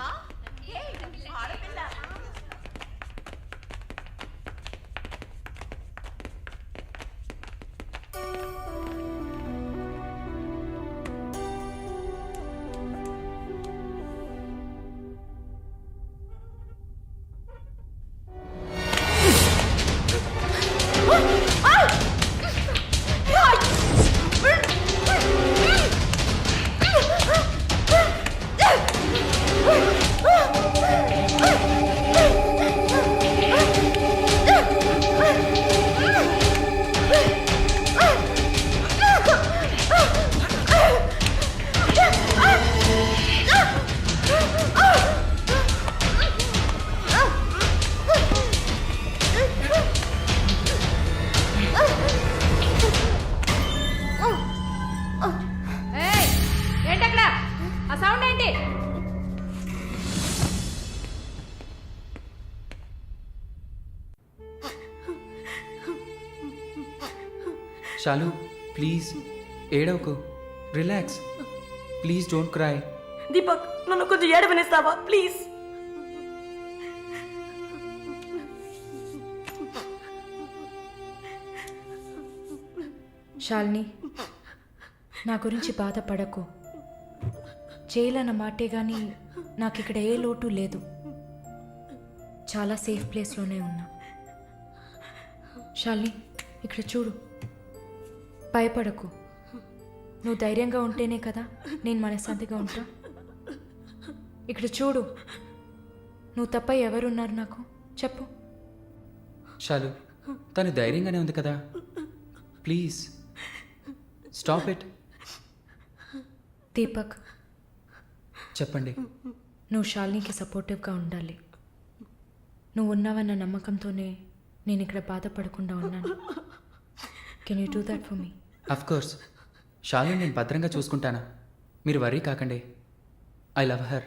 ఏంటక్కడ ఆ సౌండ్ ఏంటి? శాలు, ప్లీజ్ ఏడవకు, relax, please don't cry. Deepak, నన్ను కొంచెం ఏడవనిస్తావా ప్లీజ్? శాలిని, నా గురించి బాధపడకు. జైలు అన్న మాటే కానీ నాకు ఇక్కడ ఏ లోటు లేదు. చాలా సేఫ్ ప్లేస్లోనే ఉన్నా. శాలిని, ఇక్కడ చూడు, భయపడకు. నువ్వు ధైర్యంగా ఉంటేనే కదా నేను మనశ్శాంతిగా ఉంటా. ఇక్కడ చూడు, నువ్వు తప్ప ఎవరున్నారు నాకు చెప్పు. శాలు, తను ధైర్యంగానే ఉంది కదా, ప్లీజ్ స్టాప్ ఇట్. దీపక్, చెప్పండి. నువ్వు శాలినికి సపోర్టివ్గా ఉండాలి. నువ్వు ఉన్నావన్న నమ్మకంతోనే నేను ఇక్కడ బాధపడకుండా ఉన్నాను. Can you do that for me? Of course, Shalini నేను భద్రంగా చూసుకుంటానా, మీరు వర్రీ కాకండి. I love her.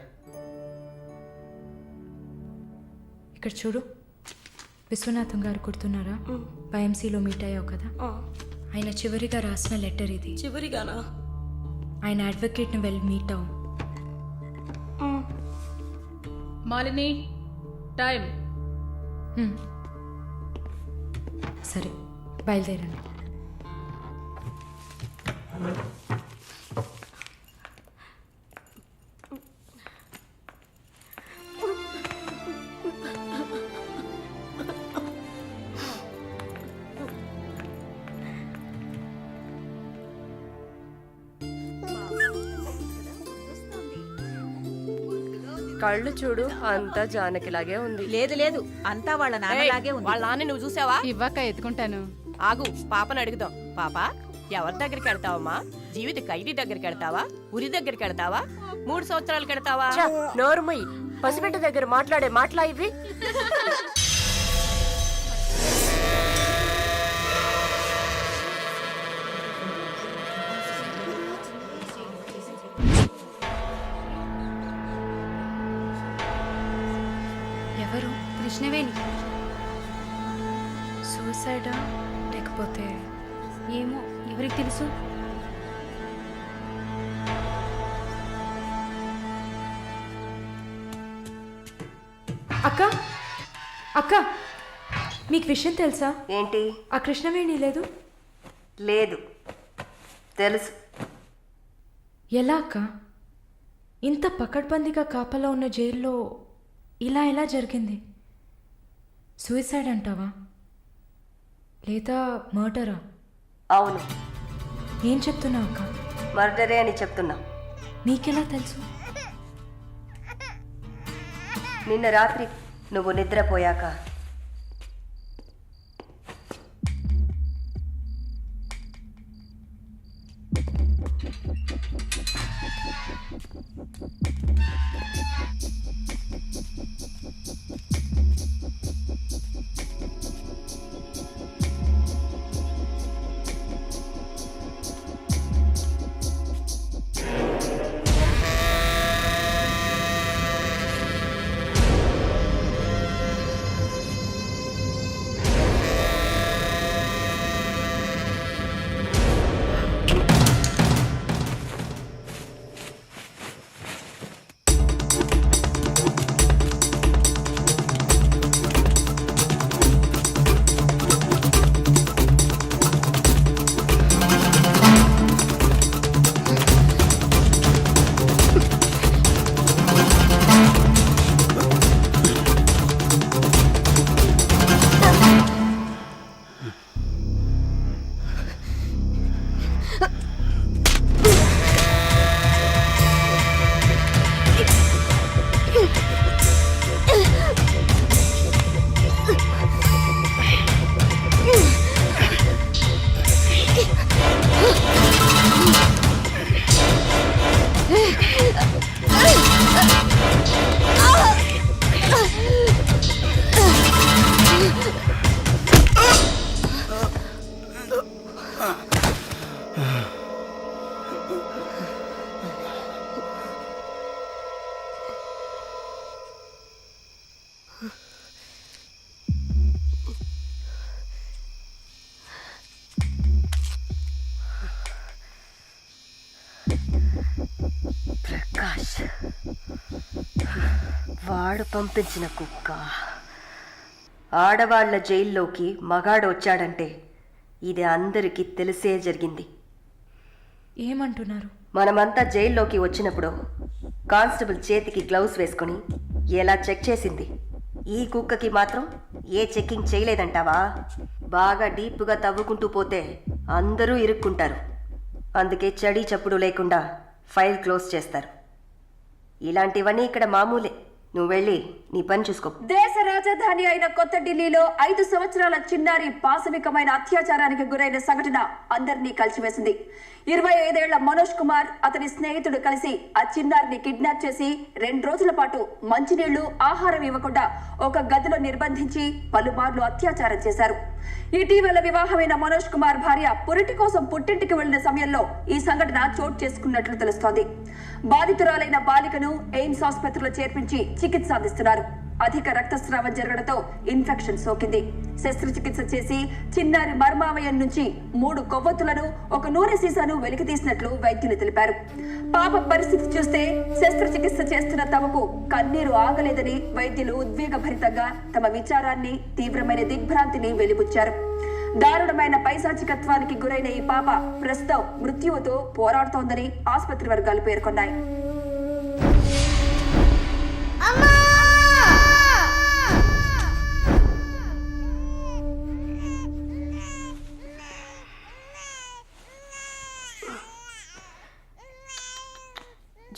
ఇక్కడ చూడు, విశ్వనాథం గారు గుర్తున్నారా? వైఎంసీలో మీట్ అయ్యావు కదా, ఆయన చివరిగా రాసిన లెటర్ ఇది. చివరిగానా? ఆయన అడ్వకేట్ని వెళ్ళి మీట్ అవ్వు. మాలిని, టైం. సరే, బయలుదేరండి. కళ్ళు చూడు, అంతా జానకిలాగే ఉంది. లేదు లేదు, అంతా వాళ్ళ నాన్నలాగే ఉంది. వాళ్ళ నాన్న నువ్వు చూసావా? ఇవ్వక ఎత్తుకుంటాను. ఆగు, పాపను అడుగుదాం. పాప, ఎవరి దగ్గరికి వెళ్తావమ్మా? జీవిత ఖైదీ దగ్గరికి వెళ్తావా? ఉరి దగ్గరికి వెళ్తావా? 3 సంవత్సరాలకు వెళ్తావా? నోరుమయ్యి, పసిబిడ్డ దగ్గర మాట్లాడే మాటలా ఇవి? ఎవరు? కృష్ణవేణి. సూసైడా లేకపోతే? ఏమో, ఎవరికి తెలుసు. అక్క, అక్క, మీకు విషయం తెలుసా? ఏంటి? ఆ కృష్ణవేణి లేదు. లేదు, తెలుసు. ఎలా అక్క? ఇంత పకడ్బందీగా కాపలా ఉన్న జైల్లో ఇలా ఎలా జరిగింది? సూసైడ్ అంటావా లేదా మర్డరా? అవును. ఏం చెప్తున్నావు అక్క? మర్డరే అని చెప్తున్నా. మీకెలా తెలుసు? నిన్న రాత్రి నువ్వు నిద్రపోయాక వాడు పంపించిన కుక్క. ఆడవాళ్ల జైల్లోకి మగాడు వచ్చాడంటే ఇది అందరికీ తెలిసే జరిగింది. ఏమంటున్నారు? మనమంతా జైల్లోకి వచ్చినప్పుడు కానిస్టేబుల్ చేతికి గ్లౌస్ వేసుకుని ఎలా చెక్ చేసింది, ఈ కుక్కకి మాత్రం ఏ చెక్కింగ్ చేయలేదంటావా? బాగా డీప్గా తవ్వుకుంటూ పోతే అందరూ ఇరుక్కుంటారు. అందుకే చడి చప్పుడు లేకుండా ఫైల్ క్లోజ్ చేస్తారు. ఇలాంటివన్నీ ఇక్కడ మామూలే. నువ్వు వెళ్ళి నీ పని చూసుకో. దేశ రాజధాని అయిన కొత్త ఢిల్లీలో 5 సంవత్సరాల చిన్నారి పాశవికమైన అత్యాచారానికి గురైన సంఘటన అందరినీ కలిసివేసింది. 25 ఏళ్ల మనోజ్ కుమార్ అతని స్నేహితుడు కలిసి ఆ చిన్నారిని కిడ్నాప్ చేసి 2 రోజుల పాటు మంచినీళ్లు, ఆహారం ఇవ్వకుండా ఒక గదిలో నిర్బంధించి పలుమార్లు అత్యాచారం చేశారు. ఇటీవల వివాహమైన మనోజ్ కుమార్ భార్య పురిటి కోసం పుట్టింటికి వెళ్లిన సమయంలో ఈ సంఘటన చోటు చేసుకున్నట్లు తెలుస్తోంది. బాధితురాలైన బాలికను ఎయిమ్స్ ఆసుపత్రిలో చేర్పించి చికిత్స అందిస్తున్నారు. అధిక రక్తస్రావం జరగడంతో ఇన్ఫెక్షన్ సోకింది. శస్త్రచికిత్స చేసి చిన్నారి మర్మావయం నుంచి 3 కొవ్వొత్తులను, ఒక నూనె సీసాను వెలికి తీసినట్లు వైద్యులు తెలిపారు. పాప పరిస్థితి చూస్తే శస్త్రచికిత్స చేస్తున్న తమకు కన్నీరు ఆగలేదని వైద్యులు ఉద్వేగభరితంగా తమ విచారాన్ని, తీవ్రమైన దిగ్భ్రాంతిని వెలిబుచ్చారు. దారుణమైన పైశాచికత్వానికి గురైన ఈ పాప ప్రస్తుతం మృత్యువుతో పోరాడుతోందని ఆసుపత్రి వర్గాలు పేర్కొన్నాయి.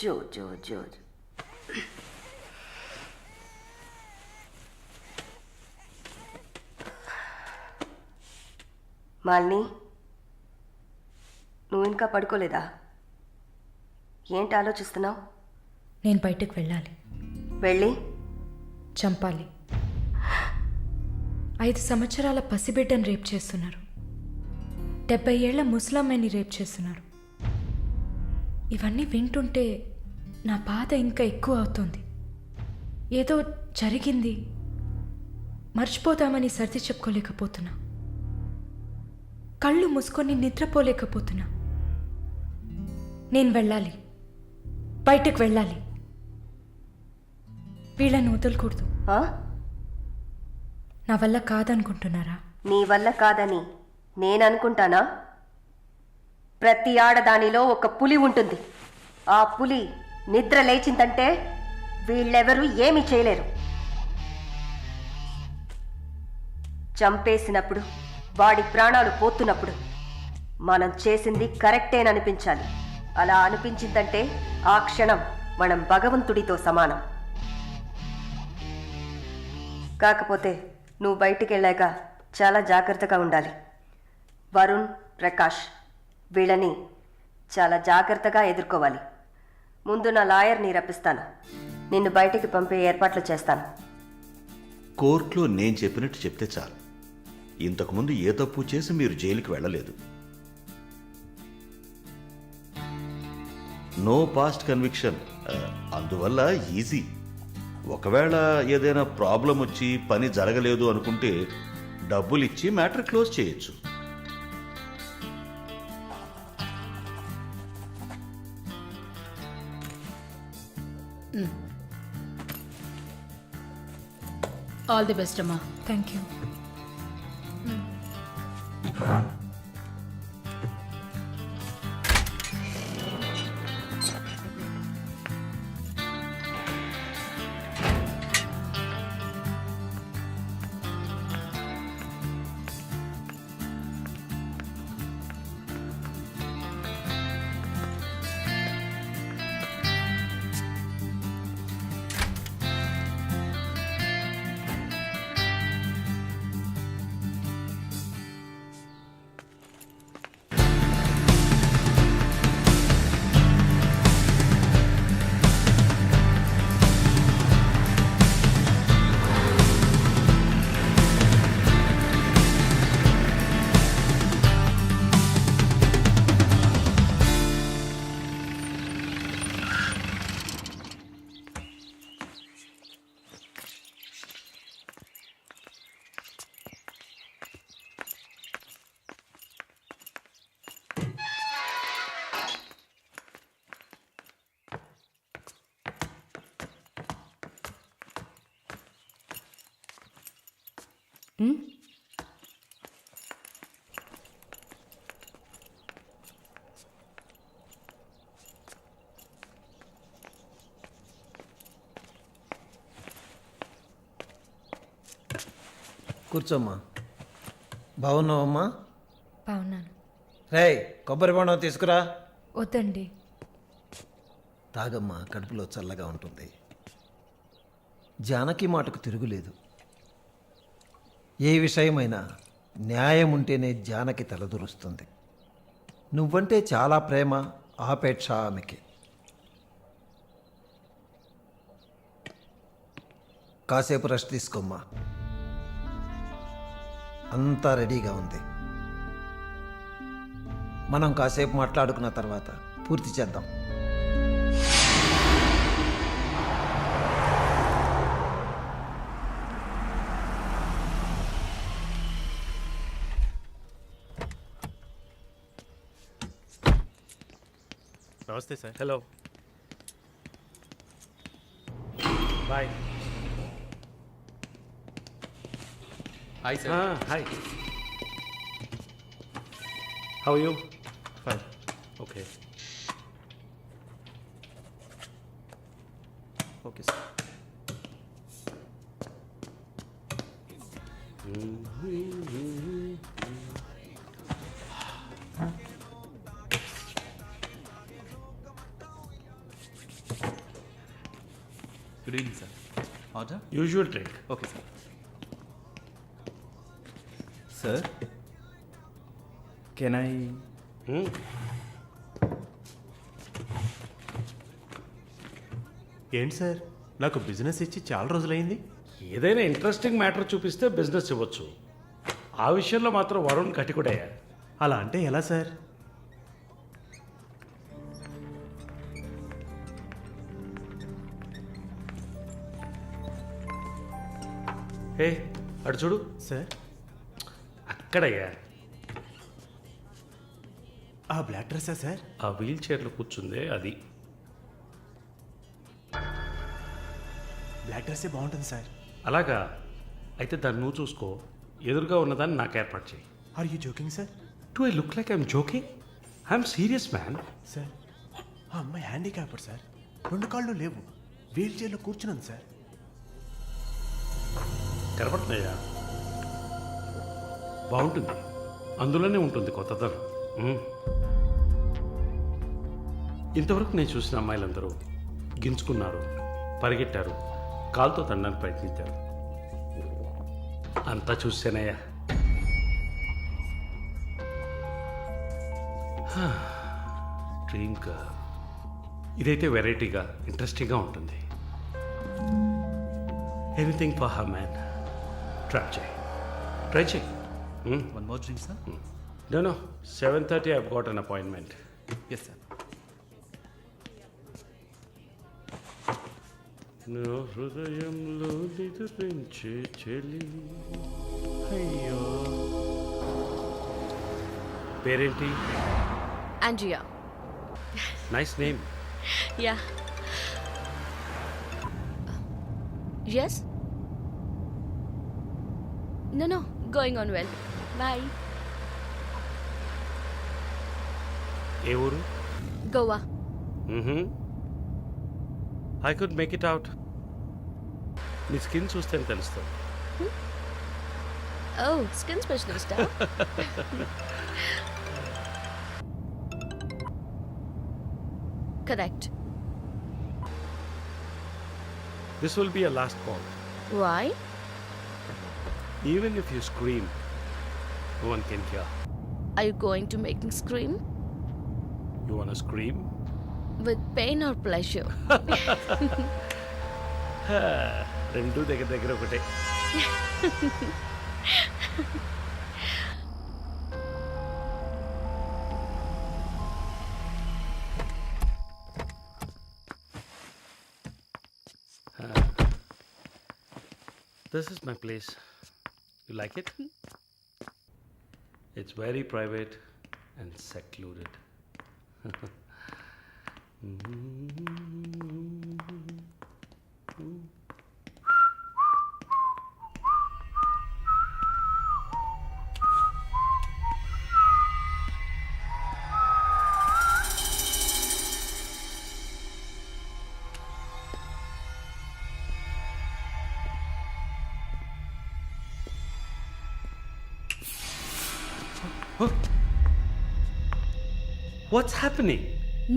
జో జో జో మాలిని, నువ్వు ఇంకా పడుకోలేదా? ఏంటి ఆలోచిస్తున్నావు? నేను బయటకు వెళ్ళాలి. వెళ్ళి చంపాలి. 5 సంవత్సరాల పసిబిడ్డను రేప్ చేస్తున్నారు. 70 ఏళ్ల ముసలమ్మని రేప్ చేస్తున్నారు. ఇవన్నీ వింటుంటే నా బాధ ఇంకా ఎక్కువ అవుతుంది. ఏదో జరిగింది, మర్చిపోతామని సర్ది చెప్పుకోలేకపోతున్నా. కళ్ళు మూసుకొని నిద్రపోలేకపోతున్నా. నేను వెళ్ళాలి, బయటకు వెళ్ళాలి. వీళ్ళని వదలకూడదు. నా వల్ల కాదనుకుంటున్నారా? నీ వల్ల కాదని నేను అనుకుంటానా? ప్రతి ఆడదానిలో ఒక పులి ఉంటుంది. ఆ పులి నిద్ర లేచిందంటే వీళ్ళెవరూ ఏమీ చేయలేరు. చంపేసినప్పుడు, వాడి ప్రాణాలు పోతున్నప్పుడు మనం చేసింది కరెక్టేననిపించాలి. అలా అనిపించిందంటే ఆ క్షణం మనం భగవంతుడితో సమానం. కాకపోతే నువ్వు బయటికి వెళ్ళాక చాలా జాగ్రత్తగా ఉండాలి. వరుణ్, ప్రకాష్ వీళ్ళని చాలా జాగ్రత్తగా ఎదుర్కోవాలి. ముందు నా లాయర్ని రప్పిస్తాను. నిన్ను బయటికి పంపే ఏర్పాట్లు చేస్తాను. కోర్టులో నేను చెప్పినట్టు చెప్తే చాలు. ఇంతకుముందు ఏ తప్పు చేసి మీరు జైలుకి వెళ్ళలేదు. No past conviction. అందువల్ల ఈజీ. ఒకవేళ ఏదైనా ప్రాబ్లం వచ్చి పని జరగలేదు అనుకుంటే డబ్బులు ఇచ్చి మ్యాటర్ క్లోజ్ చేయొచ్చు. ఆల్ ది బెస్ట్ అమ్మా. Thank you. కూర్చోమ్మా. బాగున్నావమ్మా? బాగున్నాను. రేయ్, కొబ్బరి బొండం తీసుకురా. వద్దండి. తాగమ్మా, కడుపులో చల్లగా ఉంటుంది. జానకి మాటకు తిరుగులేదు. ఏ విషయమైనా న్యాయం ఉంటేనే జానకి తలదూరుస్తుంది. నువ్వంటే చాలా ప్రేమ, ఆపేక్ష ఆమెకి. కాసేపు రెస్ట్ తీసుకోమ్మా. అంతా రెడీగా ఉంది. మనం కాసేపు మాట్లాడుకున్న తర్వాత పూర్తి చేద్దాం. నమస్తే sir. Hello, bye. Hi sir. Hi, how you? Fine. Okay. Okay sir. Good evening sir. Order? Usual drink. Okay sir. Sir, can I? ఏంటి సార్, నాకు బిజినెస్ ఇచ్చి చాలా రోజులైంది. ఏదైనా ఇంట్రెస్టింగ్ మ్యాటర్ చూపిస్తే బిజినెస్ ఇవ్వచ్చు. ఆ విషయంలో మాత్రం వరుణ్ కటికుడయ్యా. అలా అంటే ఎలా సార్? హే, అటు చూడు. సార్, అక్కడయ్యా. ఆ బ్లాక్ డ్రెస్సా సార్? ఆ వీల్ చైర్లో కూర్చుందే అది. బ్లాక్ డ్రెస్సే బాగుంటుంది సార్. అలాగా? అయితే దాన్ని నువ్వు చూసుకో. ఎదురుగా ఉన్నదాన్ని నాకు ఏర్పాటు చేయి. Are you joking sir? Do I look like I'm joking? I'm serious man. Sir, ఆ అమ్మాయి హ్యాండిక్యాప్డ్ సార్. 2 కాళ్ళు లేవు, వీల్ చైర్లో కూర్చున్నాను సార్. కనపడుతున్నాయా? బాగుంటుంది, అందులోనే ఉంటుంది కొత్తదనం. ఇంతవరకు నేను చూసిన అమ్మాయిలందరూ గింజుకున్నారు, పరిగెట్టారు, కాలుతో తండడానికి ప్రయత్నించారు. అంతా చూసానయ్యా. Dream girl. ఇదైతే వెరైటీగా ఇంట్రెస్టింగ్గా ఉంటుంది. Anything for her man. Try చేయి. One more drink sir? No, 7:30 I've got an appointment. Yes sir. నా హృదయంలో నిద్రించే చెలి. అయ్యో, పేరేంటి? Andrea. Nice name. Yeah. Yes. No, going on well. Bye. ఏ ఊరు? Goa. I could make it out. నీ స్కిన్ చూస్తే తెలుస్తుంది. Oh, skin specialist, huh? Correct. This will be a last call. Why? Even if you scream, no one can hear. Are you going to make me scream? You wanna scream? With pain or pleasure? రెండు దగ్గర దగ్గర ఒకటే. This is my place. You like it? It's very private and secluded. What's happening?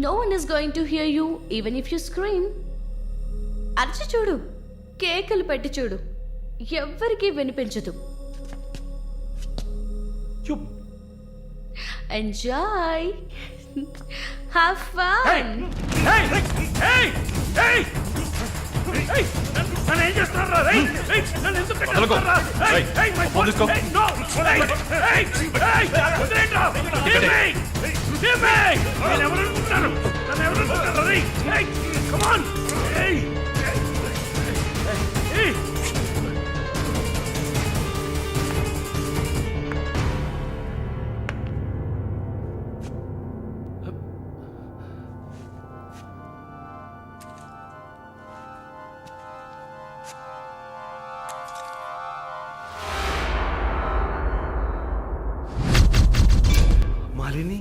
No one is going to hear you even if you scream. అరచి చూడు, కేకలు పెట్టి చూడు, ఎవ్వరికీ వినిపించదు. Enjoy, have fun. నన్ను ఏం చేస్తున్నారా? నన్ను ఎందుకు కట్టేస్తున్నారా? మాలిని,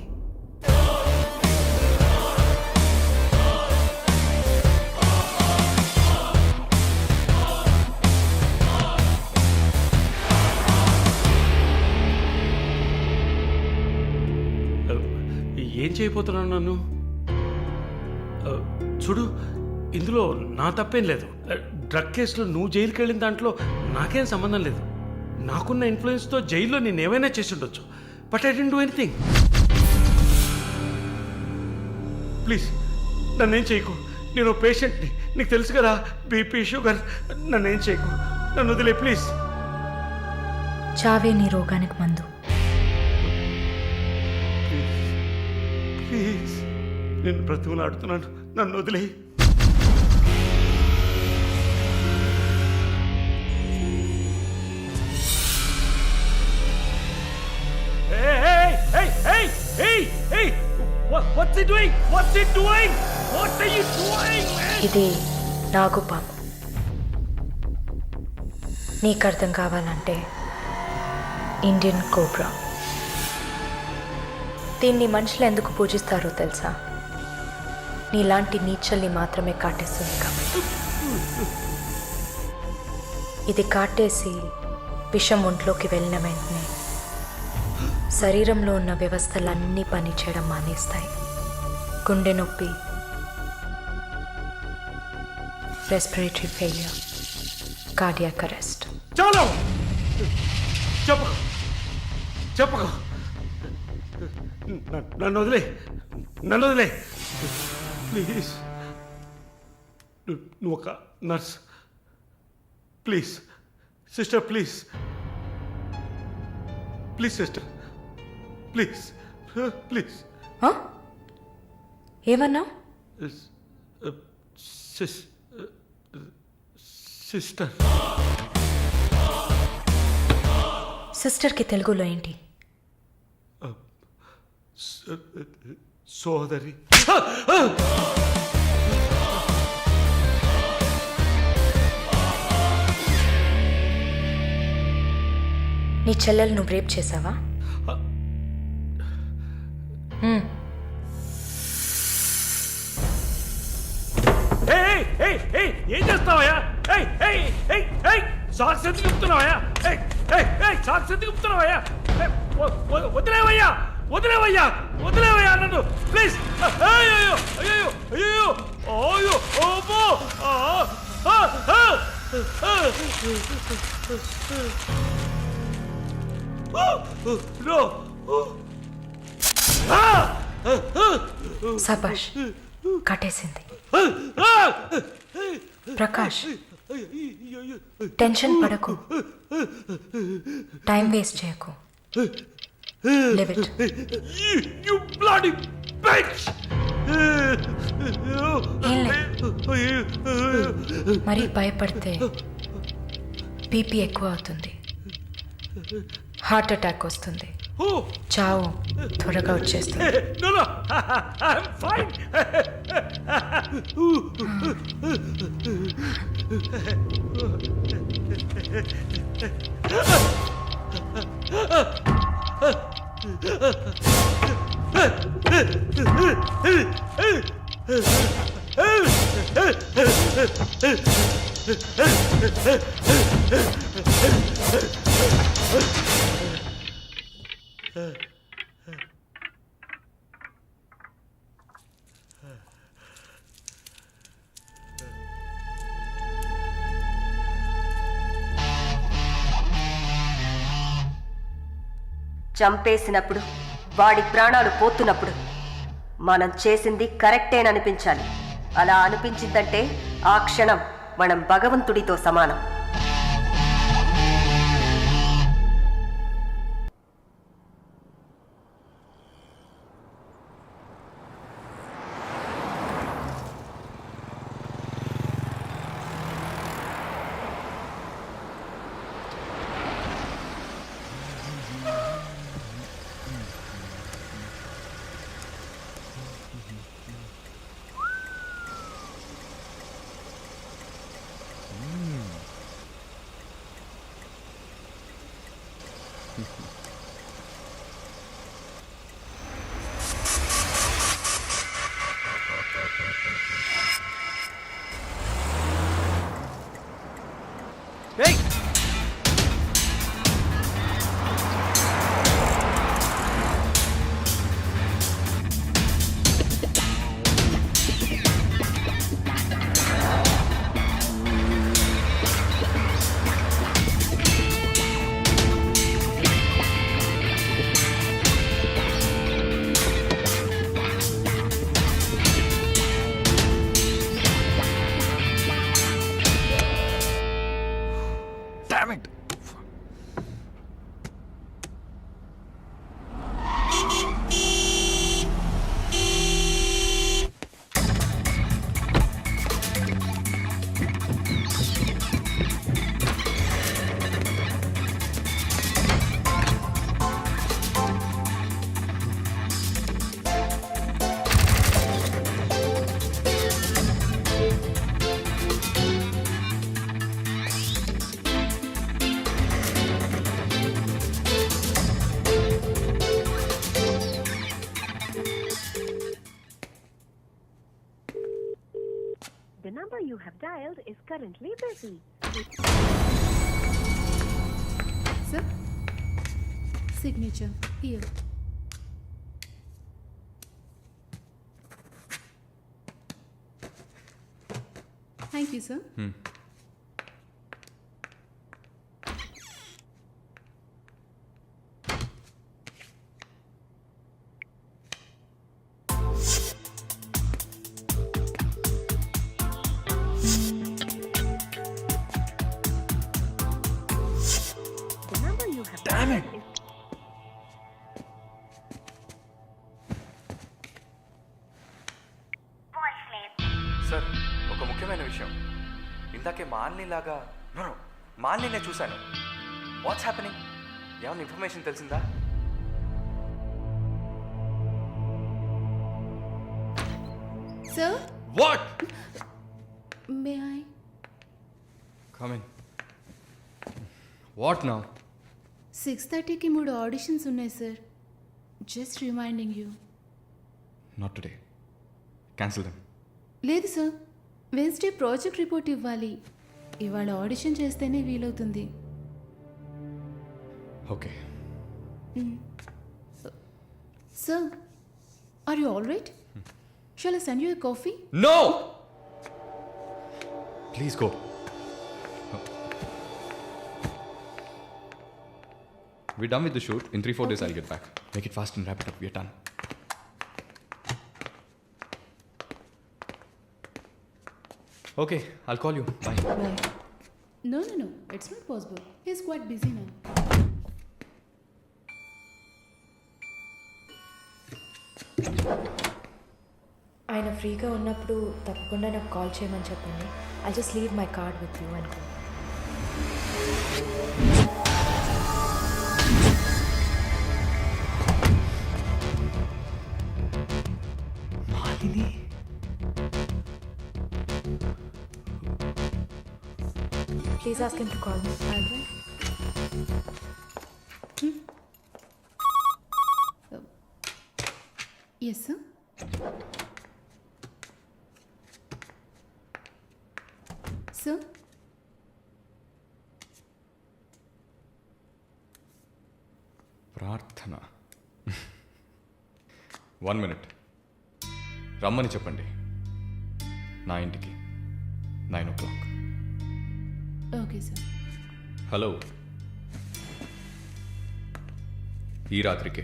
ఏం చేయబోతున్నాను నన్ను? చూడు, ఇందులో నా తప్పేం లేదు. డ్రగ్ కేసులో నువ్వు జైలుకి వెళ్ళిన దాంట్లో నాకేం సంబంధం లేదు. నాకున్న ఇన్ఫ్లుయెన్స్తో జైల్లో నేను ఏమైనా చేసి ఉండొచ్చు. But I don't do anything. Please నన్నేం చేయకు. నేను పేషెంట్ని, నీకు తెలుసు కదా, బీపీ, షుగర్. నన్నేం చేయకు, నన్ను వదిలే ప్లీజ్. చావే నీ రోగానికి మందు. ప్లీజ్, నేను బ్రతిమలాడుతున్నాను, నన్ను వదిలే. What's he doing? What's he doing? What are you doing, man? ఇది నాగు పాము. నీకు అర్థం కావాలంటే ఇండియన్ కోబ్రా. దీన్ని మనుషులు ఎందుకు పూజిస్తారో తెలుసా? నీలాంటి నీచల్ని మాత్రమే కాటేస్తుంది కాబట్టి. ఇది కాటేసి విషం ఒంట్లోకి వెళ్ళిన వెంటనే శరీరంలో ఉన్న వ్యవస్థలన్నీ పనిచేయడం మానేస్తాయి. గుండె నొప్పి, రెస్పిరేటరీ ఫెయిల్యూర్, కార్డియాక్ అరెస్ట్. చాలు, చెప్పకు చెప్పకు. నన్ను వదిలే, నన్ను వదిలే ప్లీజ్. నువ్వు ఒక nurse. Please sister, please please sister, please please. ఏమన్నావు? సిస్టర్. సిస్టర్కి తెలుగులో ఏంటి? సోదరి. నీ చెల్లెలు నువ్వు రేప్ చేసావా? ఏం చేస్తావయ్యా? సాక్స్ ఎందుకు చెప్తున్నావయ్యా? సాక్స్ ఎందుకు చెప్తున్నావయ్యా? వదిలేవయ్యా, వదిలేవయ్యా, వదిలేవయ్యా నన్ను ప్లీజ్. అయ్యో అయ్యో అయ్యో అయ్యో ఓబో. సబాష్, కట్టేసింది. ప్రకాష్, టెన్షన్ పడకు, టైం వేస్ట్ చేయకు. Live it. You bloody bitch! మరి భయపడితే బీపీ ఎక్కువ అవుతుంది, హార్ట్ అటాక్ వస్తుంది, చావు త్వరగా వచ్చేస్తుంది. No, no, I'm fine. చంపేసినప్పుడు వాడి ప్రాణాలు పోతున్నప్పుడు మనం చేసింది కరెక్టేననిపించాలి. అలా అనిపించిందంటే ఆ క్షణం మనం భగవంతుడితో సమానం. The number you have dialed is currently busy. Sir, signature here. Thank you, sir. The number you have Damn dialed it! is sir ఒక ముఖ్యమైన విషయం. ఇందాకే మాలినిలాగా మాలిని చూశాను. What's happening? ఏమైనా ఇన్ఫర్మేషన్ తెలిసిందా? Sir, what? may I? Come in. What now? 6:30కి 3 ఆడిషన్స్ ఉన్నాయి sir. Just reminding you. Not today. Cancel them. లేదు సార్, వెన్స్డే ప్రాజెక్ట్ రిపోర్ట్ ఇవ్వాలి. ఇవాళ ఆడిషన్ చేస్తేనే వీలవుతుంది. Okay. Sir, are you all right? Shall I send you a coffee? No! Please go. We're done with the shoot. In 3-4 days, I'll get back. Make it fast and wrap it up. We're done. Okay, I'll call you. Bye. Bye. No, it's not possible. He's quite busy now. ఆయన ఫ్రీగా ఉన్నప్పుడు తప్పకుండా నాకు call చేయమని చెప్పండి. I just leave my card with you అనుకో. Malini. Please ask him to call me. Yes, sir. Sir? ప్రార్థన. 1 minute. రమ్మని చెప్పండి నా ఇంటికి 9 o'clock. Okay, sir. హలో. ఈ రాత్రికి.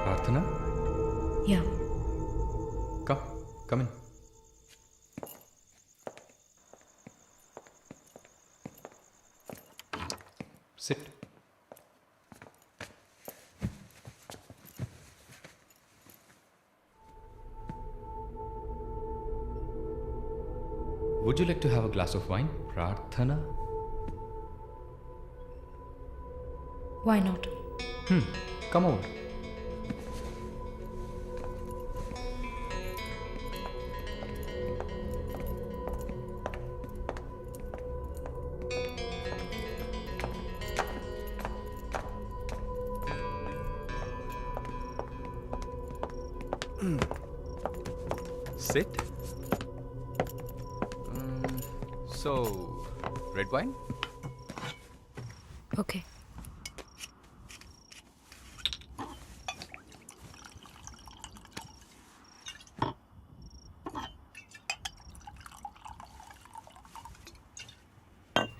ప్రార్థన, yeah come in. Sit. Would you like to have a glass of wine, Prarthana? Why not? Come over. Sit. So, red wine? Okay.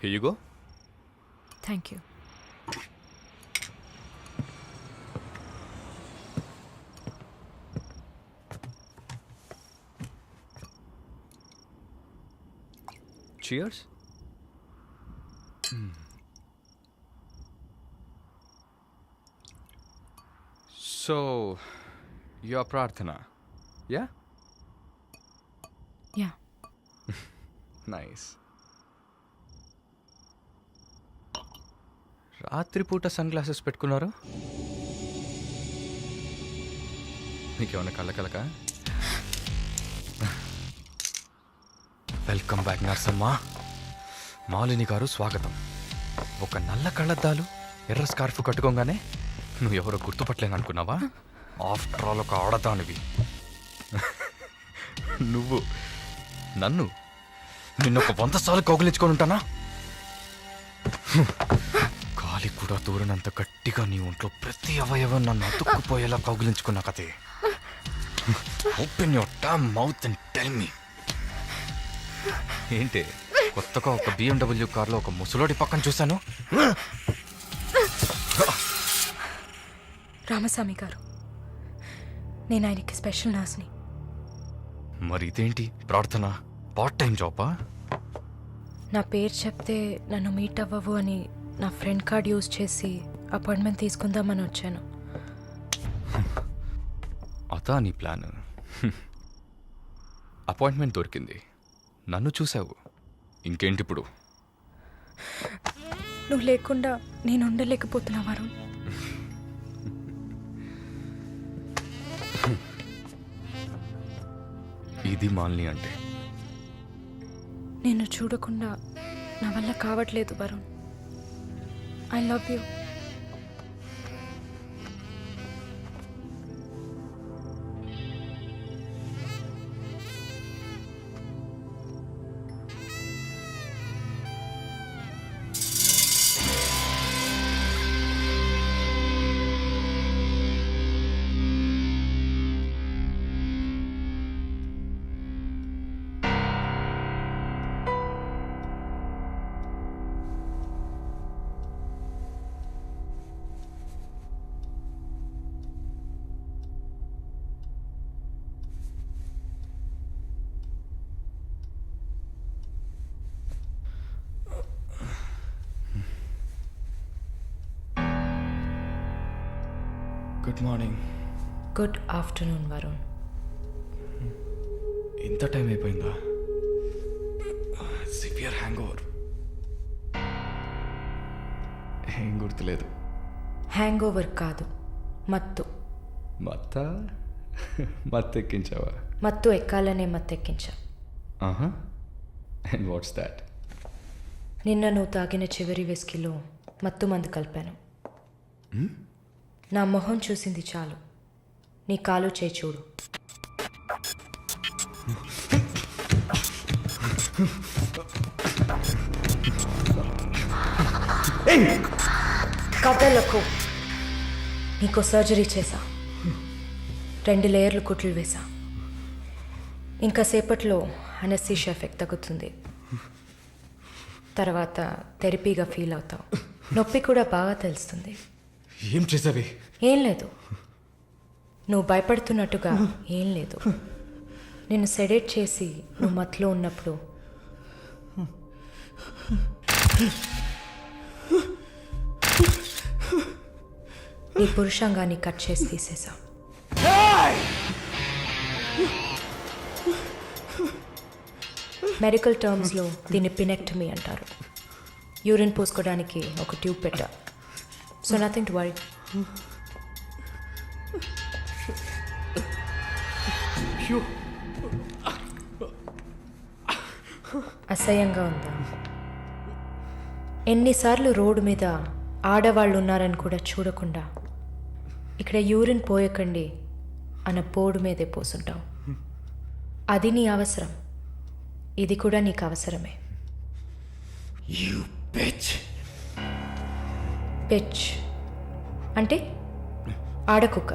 Here you go. Thank you. Cheers. So, you're Prarthana, yeah? Yeah. Nice. రాత్రిపూట sunglasses పెట్టుకున్నారు? నీకేమన్నా కళ్ళకలక? Welcome back నర్సమ్మ. మాలిని గారు స్వాగతం. ఒక నల్ల కళ్ళద్దాలు, ఎర్ర స్కార్ఫ్ కట్టుకోగానే నువ్వు ఎవరో గుర్తుపట్టలేను అనుకున్నావా? ఆఫ్టర్ ఆల్ ఒక ఆడదానివి. నువ్వు నన్ను నిన్నొక 100 సార్లు కౌగిలించుకొని ఉంటానా? గాలి కూడా దూరనంత గట్టిగా నీ ఒంట్లో ప్రతి అవయవం నన్ను అతుక్కుపోయేలా కౌగిలించుకున్నా కదే. Open your damn mouth and tell me. ఏంటి కొత్తగా ఒక BMW కార్లో ఒక ముసలోడి పక్కన చూశాను? రామస్వామి గారు, నేను ఆయనకి స్పెషల్ నర్స్ని. మరి ఇదేంటి ప్రార్థన? పార్ట్ టైం జాబా? నా పేరు చెప్తే నన్ను మీట్ అవ్వవు అని నా ఫ్రెండ్ కార్డ్ యూజ్ చేసి అపాయింట్మెంట్ తీసుకుందామని వచ్చాను. అదా నీ ప్లాన్? అపాయింట్మెంట్ దొరికింది, నన్ను చూసావు, ఇంకేంటి ఇప్పుడు? నువ్వు లేకుండా నేను ఉండలేకపోతున్నా వరుణ్. ఇది మాలిని అంటే. నిన్ను చూడకుండా నా వల్ల కావట్లేదు Varun. I love you. Good morning. Good afternoon Varun. ఇంత టైం అయిపోయిందా? Severe hang over. ఏం గుర్తులేదు. హ్యాంగ్ ఓవర్ కాదు, మత్తు. మత్తెక్కించావా? మత్తు ఎక్కాలనే మత్తెక్కించా. ఆహా. And what's that? నిన్న నువ్వు తాగిన చివరి విస్కీలో మత్తు మందు కలిపాను. నా మొహం చూసింది చాలు, నీ కాలు చేయి చూడు. కథలకు నీకో సర్జరీ చేశా, 2 లేయర్లు కుట్లు వేసా. ఇంకా సేపట్లో అనస్థీషియా ఎఫెక్ట్ తగ్గుతుంది. తర్వాత థెరపీగా ఫీల్ అవుతావు. నొప్పి కూడా బాగా తెలుస్తుంది. ఏం చేసావి? ఏం లేదు, నువ్వు భయపడుతున్నట్టుగా ఏం లేదు. నిన్ను సెడేట్ చేసి నువ్వు మత్తులో ఉన్నప్పుడు నీ పురుషాంగాన్ని కట్ చేసి తీసేసా. మెడికల్ టర్మ్స్లో దీన్ని పినెక్టమీ అంటారు. యూరిన్ పోసుకోవడానికి ఒక ట్యూబ్ పెట్టా. So nothing to worry. అసహ్యంగా ఉందా? ఎన్నిసార్లు రోడ్డు మీద ఆడవాళ్ళు ఉన్నారని కూడా చూడకుండా ఇక్కడ యూరిన్ పోయకండి అన్న పోడు మీదే పోసుంటావు. అది నీ అవసరం, ఇది కూడా నీకు అవసరమే. పిచ్ అంటే ఆడకుక్క,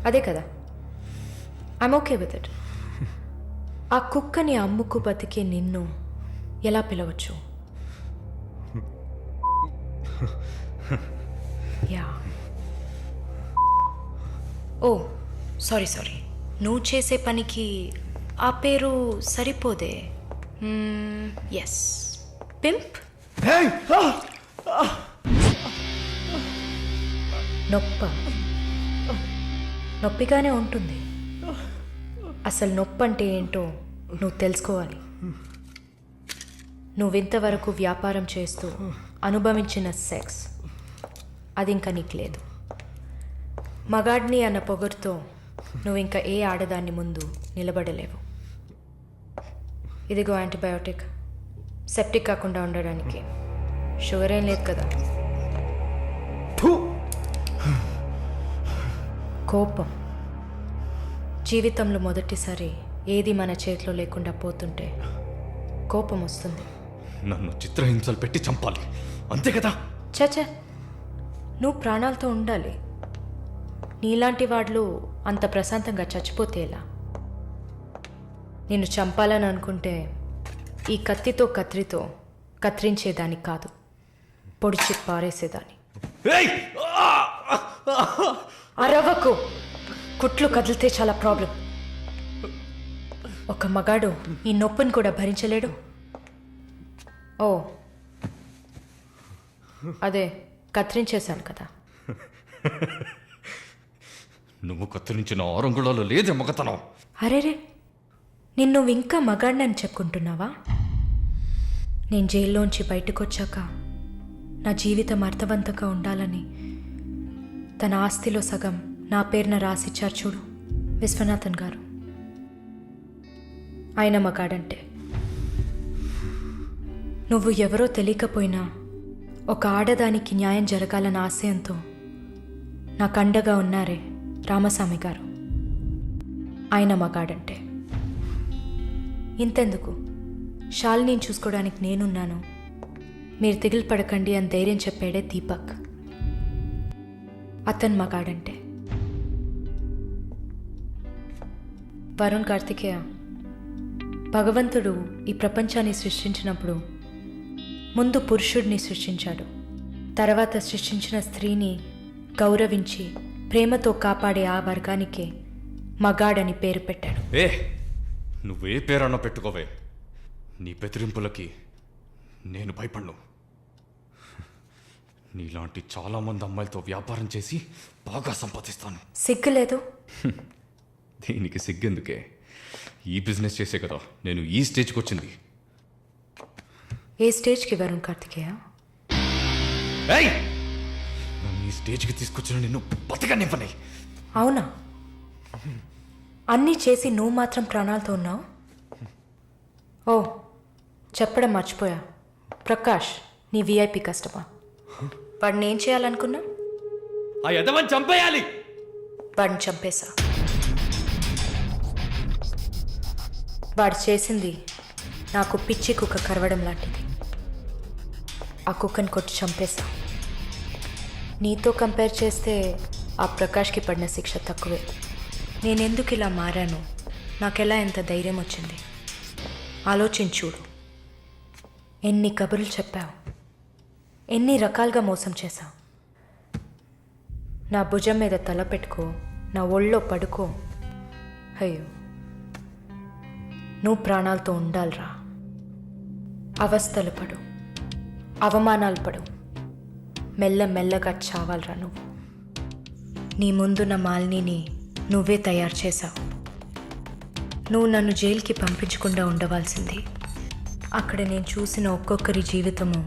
అదే కదా? I'm okay with it. ఆ కుక్కని అమ్ముకు బతికే నిన్ను ఎలా పిలవచ్చు? యా. ఓ సారీ, నువ్వు చేసే పనికి ఆ పేరు సరిపోదే. Yes, pimp. నొప్పిగానే ఉంటుంది. అసలు నొప్పి అంటే ఏంటో నువ్వు తెలుసుకోవాలి. నువ్వింతవరకు వ్యాపారం చేస్తూ అనుభవించిన సెక్స్ అది ఇంకా నీకు లేదు. మగాడిని అన్న పొగరుతో నువ్వు ఇంకా ఏ ఆడదాన్ని ముందు నిలబడలేవు. ఇదిగో యాంటీబయోటిక్, సెప్టిక్ కాకుండా ఉండడానికి. షుగర్ ఏం లేదు కదా? కోపం. జీవితంలో మొదటిసారి ఏది మన చేతిలో లేకుండా పోతుంటే కోపం వస్తుంది. నన్ను చిత్రహింసలు పెట్టి చంపాలి, అంతే కదా? చచ, నువ్వు ప్రాణాలతో ఉండాలి. నీలాంటి వాళ్ళు అంత ప్రశాంతంగా చచ్చిపోతే ఎలా? నిన్ను చంపాలని అనుకుంటే ఈ కత్తితో కత్తిరించేదాన్ని కాదు, పొడిచి పారేసేదాన్ని. అరవకు, కుట్లు కదిలితే చాలా ప్రాబ్లం. ఒక మగాడు ఈ నొప్పిని కూడా భరించలేడు. ఓ అదే కత్తిరించేశాను కదా. నువ్వు కత్తిరించిన ఆరంగుళాలు లేదే మగతనం. అరేరే, నిన్ను ఇంకా మగాడినని చెప్పుకుంటున్నావా? నేను జైల్లోంచి బయటకు వచ్చాక నా జీవితం అర్థవంతంగా ఉండాలని తన ఆస్తిలో సగం నా పేరున రాసిచ్చారు చూడు విశ్వనాథన్ గారు. ఆయన మగాడంటే. నువ్వు ఎవరో తెలియకపోయినా ఒక ఆడదానికి న్యాయం జరగాలన్న ఆశయంతో నాకు అండగా ఉన్నారే రామస్వామి గారు, ఆయన మగాడంటే. ఇంతెందుకు, శాలినిని చూసుకోవడానికి నేనున్నాను, మీరు దిగులు పడకండి అని ధైర్యం చెప్పాడే దీపక్, అతను మగాడంటే. వరుణ్ కార్తికేయ, భగవంతుడు ఈ ప్రపంచాన్ని సృష్టించినప్పుడు ముందు పురుషుడిని సృష్టించాడు, తర్వాత సృష్టించిన స్త్రీని గౌరవించి ప్రేమతో కాపాడే ఆ వర్గానికే మగాడని పేరు పెట్టాడు. నువ్వే పేరన్నా పెట్టుకోవే, నీ బెదిరింపులకి నేను భయపడను. నీలాంటి చాలామంది అమ్మాయిలతో వ్యాపారం చేసి బాగా సంపాదిస్తాను. సిగ్గులేదు? దీనికి సిగ్గెందుకే, ఈ బిజినెస్ చేసే కదా నేను ఈ స్టేజ్కి వచ్చింది. ఏ స్టేజ్కి వరుణ్ కార్తికేయ? నన్ను ఈ స్టేజ్కి తీసుకొచ్చిన నిన్ను బతకనివ్వని. అవునా? అన్నీ చేసి నువ్వు మాత్రం ప్రాణాలతో ఉన్నావు? ఓ, చెప్పడం మర్చిపోయా. ప్రకాష్ నీ విఐపి కస్టమర్. వాడిని ఏం చేయాలనుకున్నా? ఆ యదవని చంపేయాలి. వాడిని చంపేశా. వాడు చేసింది నాకు పిచ్చి కుక్క కరవడం లాంటిది. ఆ కుక్కని కొట్టి చంపేశా. నీతో కంపేర్ చేస్తే ఆ ప్రకాష్కి పడిన శిక్ష తక్కువే. నేనెందుకు ఇలా మారాను, నాకెలా ఎంత ధైర్యం వచ్చింది ఆలోచించుడు. ఎన్ని కబుర్లు చెప్పావు, ఎన్ని రకాలుగా మోసం చేశావు. నా భుజం మీద తల పెట్టుకో, నా ఒళ్ళో పడుకో. అయ్యో, నువ్వు ప్రాణాలతో ఉండాలిరా. అవస్థలు పడు, అవమానాలు పడు, మెల్లమెల్లగా చావాలిరా నువ్వు. నీ ముందున్న మాలిని నువ్వే తయారు చేశావు. నువ్వు నన్ను జైలుకి పంపించకుండా ఉండవలసింది. అక్కడ నేను చూసిన ఒక్కొక్కరి జీవితము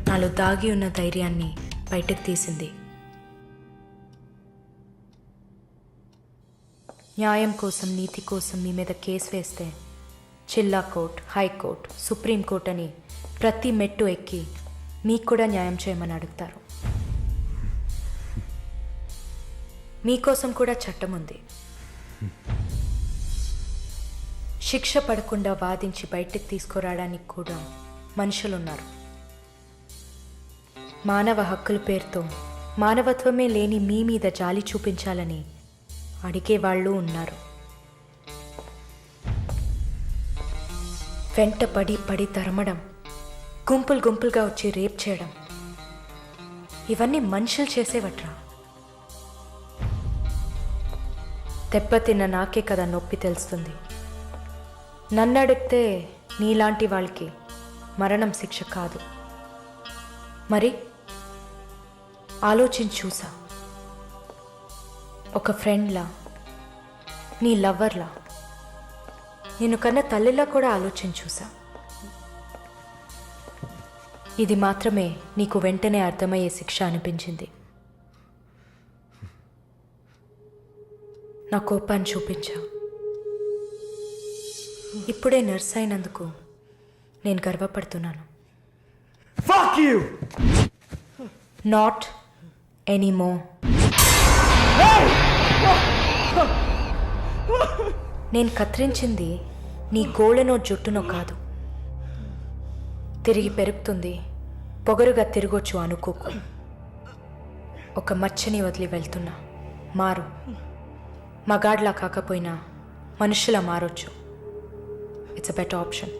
నాలో దాగి ఉన్న ధైర్యాన్ని బయటకు తీసింది. న్యాయం కోసం, నీతి కోసం మీ మీద కేసు వేస్తే జిల్లా కోర్ట్, హైకోర్టు, సుప్రీంకోర్టు అని ప్రతి మెట్టు ఎక్కి మీకు కూడా న్యాయం చేయమని అడుగుతారు. మీకోసం కూడా చట్టం ఉంది. శిక్ష పడకుండా వాదించి బయటకు తీసుకురావడానికి కూడా మనుషులున్నారు. మానవ హక్కుల పేరుతో మానవత్వమే లేని మీ మీద జాలి చూపించాలని అడిగే వాళ్ళు ఉన్నారు. వెంట పడి పడి తరమడం, గుంపులు గుంపులుగా వచ్చి రేప్ చేయడం, ఇవన్నీ మనుషులు చేసేవట్రా. దెబ్బతిన్న నాకే కదా నొప్పి తెలుస్తుంది. నన్ను అడిగితే నీలాంటి వాళ్ళకి మరణం శిక్ష కాదు. మరి ఆలోచించి చూసా. ఒక ఫ్రెండ్లా, నీ లవ్వర్లా, నేను కన్నా తల్లిలా కూడా ఆలోచించి చూసా. ఇది మాత్రమే నీకు వెంటనే అర్థమయ్యే శిక్ష అనిపించింది. నా కోపాన్ని చూపించావు. ఇప్పుడే నర్స్ అయినందుకు నేను గర్వపడుతున్నాను. Not anymore. నేను కత్తిరించింది నీ గోళ్ళనో జుట్టునో కాదు. తిరిగి పెరుగుతుంది, పొగరుగా తిరగొచ్చు అనుకోకు. ఒక మచ్చని వదిలి వెళ్తున్నా. మారు. మగాడ్లా కాకపోయినా మనుషులా మారొచ్చు. It's a better option.